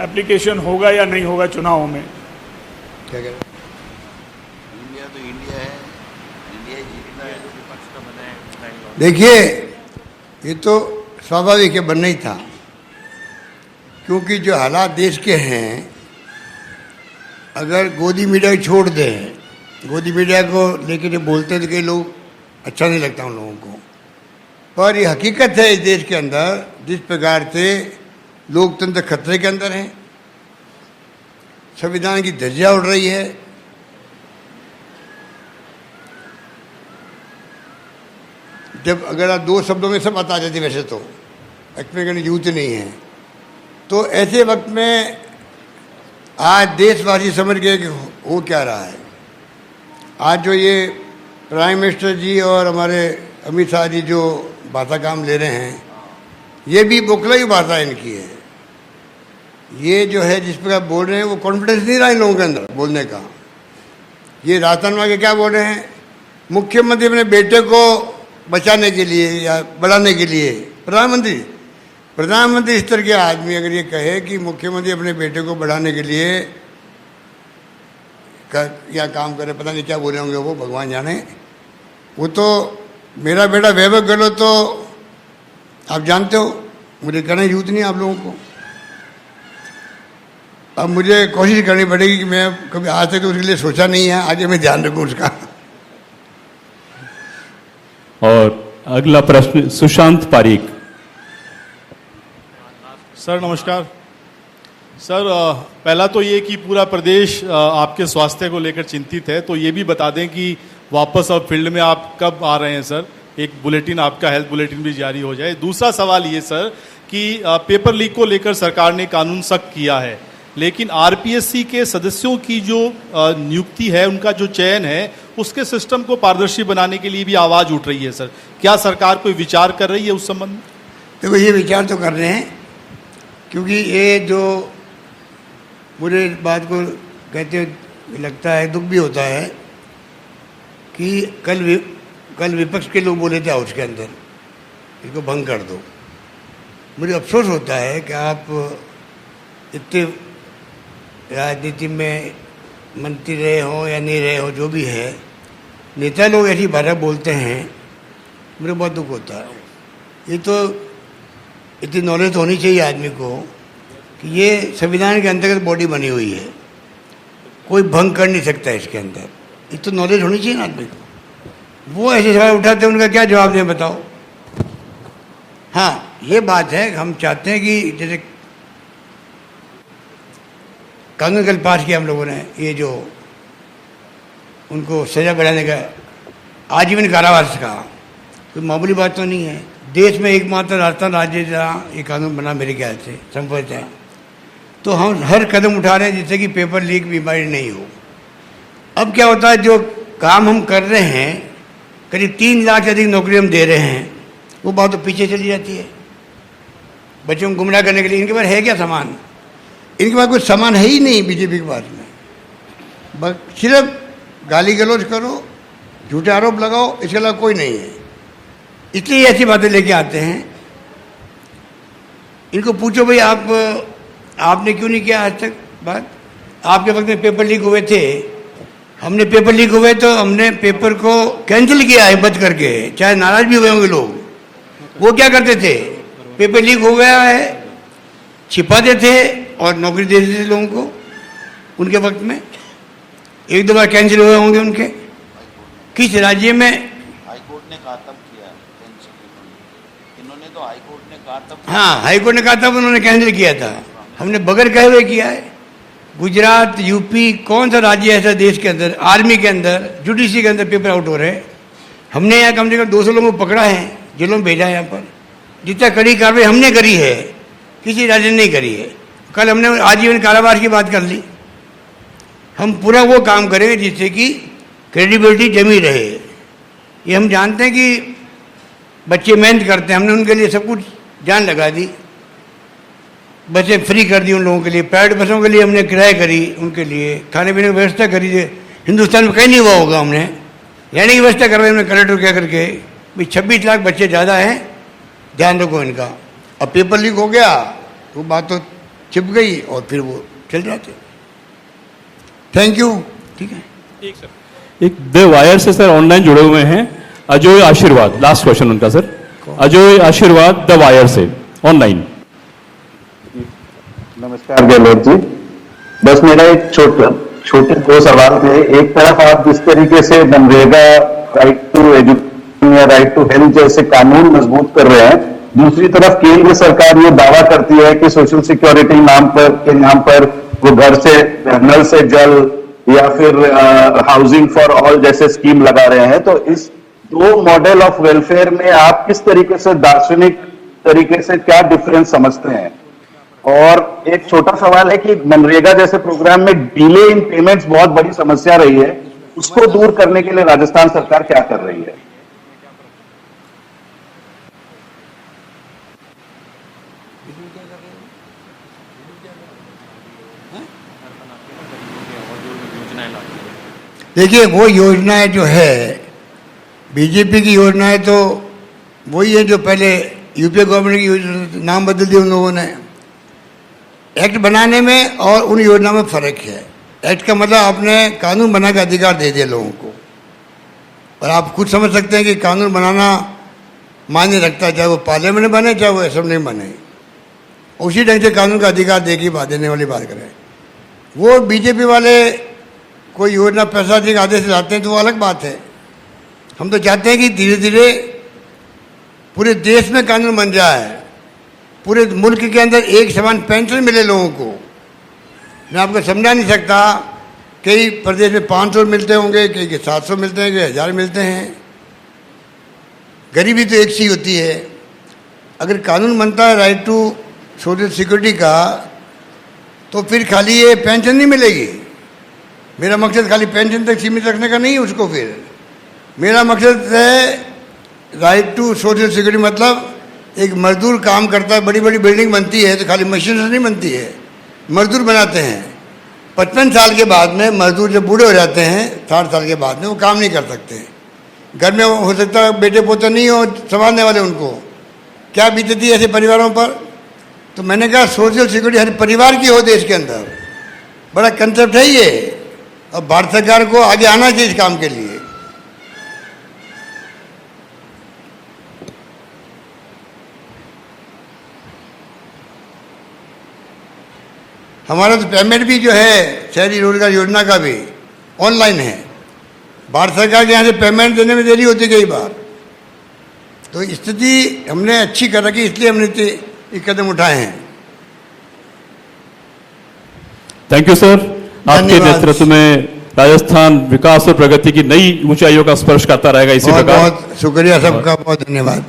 एप्लीकेशन होगा या नहीं होगा चुनावों में? क्या कह रहे हैं? इंडिया तो इंडिया है, इंडिया जीतना है, विपक्ष का बना है। देखिए, ये तो स्वाभाविक है, बनना ही था, क्योंकि जो हालात देश के हैं, अगर गोदी मीडिया छोड़ दें, गोदी मीडिया को लेकर जो बोलते हैं तो कई लोग अच्छा नहीं लगता उन लोगों को, पर ये हकीकत है इस देश के अंदर जिस प्रकार से लोकतंत्र खतरे के अंदर है, संविधान की धज्जियां उड़ रही है, जब अगर आप 2 शब्दों में सब बता देते वैसे तो एक्सप्लेन करने की जरूरत नहीं है। तो ऐसे वक्त में आज देशवासी समझ गए कि हो क्या रहा है। आज जो ये प्राइम मिनिस्टर जी और हमारे अमित शाह जी जो भाषा काम ले रहे हैं, ये भी बोखलाई भाषा इनकी है। ये जो है जिस प्रकार बोल रहे हैं वो कॉन्फिडेंस नहीं रहा इन लोगों के अंदर बोलने का। ये राजस्थान वाले क्या बोल रहे हैं, मुख्यमंत्री अपने बेटे को बचाने के लिए या बढ़ाने के लिए प्रधानमंत्री स्तर के आदमी अगर ये कहे कि मुख्यमंत्री अपने बेटे को बढ़ाने के लिए क्या काम करे, पता नहीं क्या बोले होंगे वो, भगवान जाने। वो तो मेरा बेटा वैभव गहलोत तो आप जानते हो, मुझे कहने की जरूरत नहीं आप लोगों को। अब मुझे कोशिश करनी पड़ेगी कि मैं कभी आज तक तो उसके लिए सोचा नहीं है, आगे मैं ध्यान रखूं उसका। और अगला प्रश्न सुशांत पारीक। सर नमस्कार। सर पहला तो ये कि पूरा प्रदेश आपके स्वास्थ्य को लेकर चिंतित है, तो ये भी बता दें कि वापस अब फील्ड में आप कब आ रहे हैं सर, एक बुलेटिन आपका हेल्थ बुलेटिन भी जारी हो जाए। दूसरा सवाल ये सर कि पेपर लीक को लेकर सरकार ने कानून सख्त किया है, लेकिन आरपीएससी के सदस्यों की जो नियुक्ति है, उनका जो चयन है, उसके सिस्टम को पारदर्शी बनाने के लिए भी आवाज़ उठ रही है सर। क्या सरकार कोई विचार कर रही है उस संबंध में? देखो ये विचार तो कर रहे हैं, क्योंकि ये जो मुझे बात को कहते हुए लगता है, दुख भी होता है कि कल विपक्ष के लोग बोले थे हाउस के अंदर इसको भंग कर दो। मुझे अफसोस होता है कि आप इतने राजनीति में मंत्री रहे हो या नहीं रहे हो, जो भी है, नेता लोग ऐसी भाषा बोलते हैं, मुझे बहुत दुख होता है। ये तो इतनी नॉलेज होनी चाहिए आदमी को कि ये संविधान के अंतर्गत बॉडी बनी हुई है, कोई भंग कर नहीं सकता इसके अंदर। ये तो नॉलेज होनी चाहिए ना आदमी को। वो ऐसे सवाल उठाते हैं, उनका क्या जवाब दें बताओ। हाँ ये बात है, हम चाहते हैं कि जैसे कानून कल पास किया हम लोगों ने, ये जो उनको सजा बढ़ाने का आजीवन कारावास का, कोई मामूली बात तो नहीं है। देश में एकमात्र राजस्थान राज्य जहाँ ये कानून बना मेरे ख्याल से संभव है। तो हम हर कदम उठा रहे हैं जिससे कि पेपर लीक बीमारी नहीं हो। अब क्या होता है, जो काम हम कर रहे हैं, करीब 3 लाख से अधिक नौकरी हम दे रहे हैं, वो बात तो पीछे चली जाती है। बच्चों को गुमराह करने के लिए इनके पास है क्या सामान? इनके पास कुछ सामान है ही नहीं बीजेपी के पास में। बस सिर्फ गाली गलौज करो, झूठे आरोप लगाओ, इसके अलावा कोई नहीं है। इसलिए ऐसी बातें लेके आते हैं। इनको पूछो भाई आपने क्यों नहीं किया आज तक बात? आपके वक्त में पेपर लीक हुए थे, हमने पेपर लीक हुए तो हमने पेपर को कैंसिल किया है बंद करके, चाहे नाराज भी हुए होंगे लोग। वो क्या करते थे, पेपर लीक हो गया है छिपाते थे और नौकरी दे देते थे लोगों को। उनके वक्त में 1-2 बार कैंसिल हुए होंगे उनके। किस राज्य में? हाईकोर्ट ने कहा तब किया इन्होंने तो हाईकोर्ट ने कहा तब। हाँ हाईकोर्ट ने कहा तब उन्होंने कैंसिल किया था, हमने बगैर कहे हुए किया है। गुजरात, यूपी, कौन सा राज्य ऐसा देश के अंदर, आर्मी के अंदर, जुडिशरी के अंदर पेपर आउट हो रहे हैं? हमने यहाँ कम से कम 200 लोगों को पकड़ा है, जेलों में भेजा है। यहाँ पर जितना कड़ी कार्रवाई हमने करी है, किसी राज्य ने नहीं करी है। कल हमने आजीवन कारावास की बात कर ली। हम पूरा वो काम करेंगे जिससे कि क्रेडिबिलिटी जमी रहे। ये हम जानते हैं कि बच्चे मेहनत करते हैं, हमने उनके लिए सब कुछ जान लगा दी। बसें फ्री कर दी उन लोगों के लिए, प्राइवेट बसों के लिए हमने किराए करी, उनके लिए खाने पीने की व्यवस्था करी है। हिंदुस्तान में कहीं नहीं हुआ होगा। हमने रहने की व्यवस्था करवाई हमने कलेक्टर क्या करके, भाई 26 लाख बच्चे ज़्यादा हैं, ध्यान रखो इनका। अब पेपर लीक हो गया वो बात तो छिप गई और फिर वो चल जाते। Thank you. ठीक है, एक सर, एक द वायर से सर ऑनलाइन जुड़े हुए हैं अजय आशीर्वाद। लास्ट क्वेश्चन उनका सर, अजय आशीर्वाद द वायर से ऑनलाइन। नमस्कार गहलोत जी, बस मेरा एक छोटे 2 सवाल थे। एक तरफ आप जिस तरीके से मनरेगा, राइट टू एजुकेशन या राइट टू हेल्थ जैसे कानून मजबूत कर रहे हैं, दूसरी तरफ केंद्र सरकार ये दावा करती है कि सोशल सिक्योरिटी के नाम पर वो घर से नल से जल या फिर हाउसिंग फॉर ऑल जैसे स्कीम लगा रहे हैं। तो इस दो मॉडल ऑफ वेलफेयर में आप किस तरीके से दार्शनिक तरीके से क्या डिफरेंस समझते हैं? और एक छोटा सवाल है कि मनरेगा जैसे प्रोग्राम में डिले इन पेमेंट्स बहुत बड़ी समस्या रही है, उसको दूर करने के लिए राजस्थान सरकार क्या कर रही है? देखिए, वो योजनाएं जो है बीजेपी की योजनाएं तो वही है जो पहले यूपीए गवर्नमेंट की योजना, नाम बदल दिया उन लोगों ने। एक्ट बनाने में और उन योजनाओं में फर्क है। एक्ट का मतलब आपने कानून बना के अधिकार दे दिया लोगों को, और आप खुद समझ सकते हैं कि कानून बनाना मायने रखता है, चाहे वो पार्लियामेंट में बने चाहे वो असेंबली में बने। उसी ढंग से कानून का अधिकार देगी बात देने वाली बात करें। वो बीजेपी वाले कोई योजना पैसा देकर आदेश लाते हैं तो वो अलग बात है। हम तो चाहते हैं कि धीरे धीरे पूरे देश में कानून बन जाए, पूरे मुल्क के अंदर एक समान पेंशन मिले लोगों को। मैं आपको समझा नहीं सकता, कई प्रदेश में 500 मिलते होंगे, कई के 700 मिलते हैं, कई 1000 मिलते हैं। गरीबी तो एक सी होती है। अगर कानून बनता है राइट टू सोशल सिक्योरिटी का, तो फिर खाली ये पेंशन नहीं मिलेगी। मेरा मकसद खाली पेंशन तक सीमित रखने का नहीं है उसको। फिर मेरा मकसद है राइट टू सोशल सिक्योरिटी, मतलब एक मजदूर काम करता है, बड़ी बड़ी बिल्डिंग बनती है तो खाली मशीन से नहीं बनती है, मजदूर बनाते हैं। 55 साल के बाद में मजदूर जब बूढ़े हो जाते हैं, 60 साल के बाद में वो काम नहीं कर सकते। घर में हो सकता है बेटे पोते नहीं हो संभालने वाले, उनको क्या बीतती है ऐसे परिवारों पर। तो मैंने कहा सोशल सिक्योरिटी हर परिवार की हो देश के अंदर, बड़ा कंसेप्ट है ये, और भारत सरकार को आगे आना चाहिए इस काम के लिए। हमारा तो पेमेंट भी जो है शहरी रोजगार योजना का भी ऑनलाइन है। भारत सरकार के यहाँ से पेमेंट देने में देरी होती कई बार, तो स्थिति हमने अच्छी कर रखी, इसलिए हमने ये कदम उठाए हैं। Thank you sir. आपके नेतृत्व में राजस्थान विकास और प्रगति की नई ऊंचाइयों का स्पर्श करता रहेगा इसी प्रकार। बहुत शुक्रिया सबका, बहुत धन्यवाद।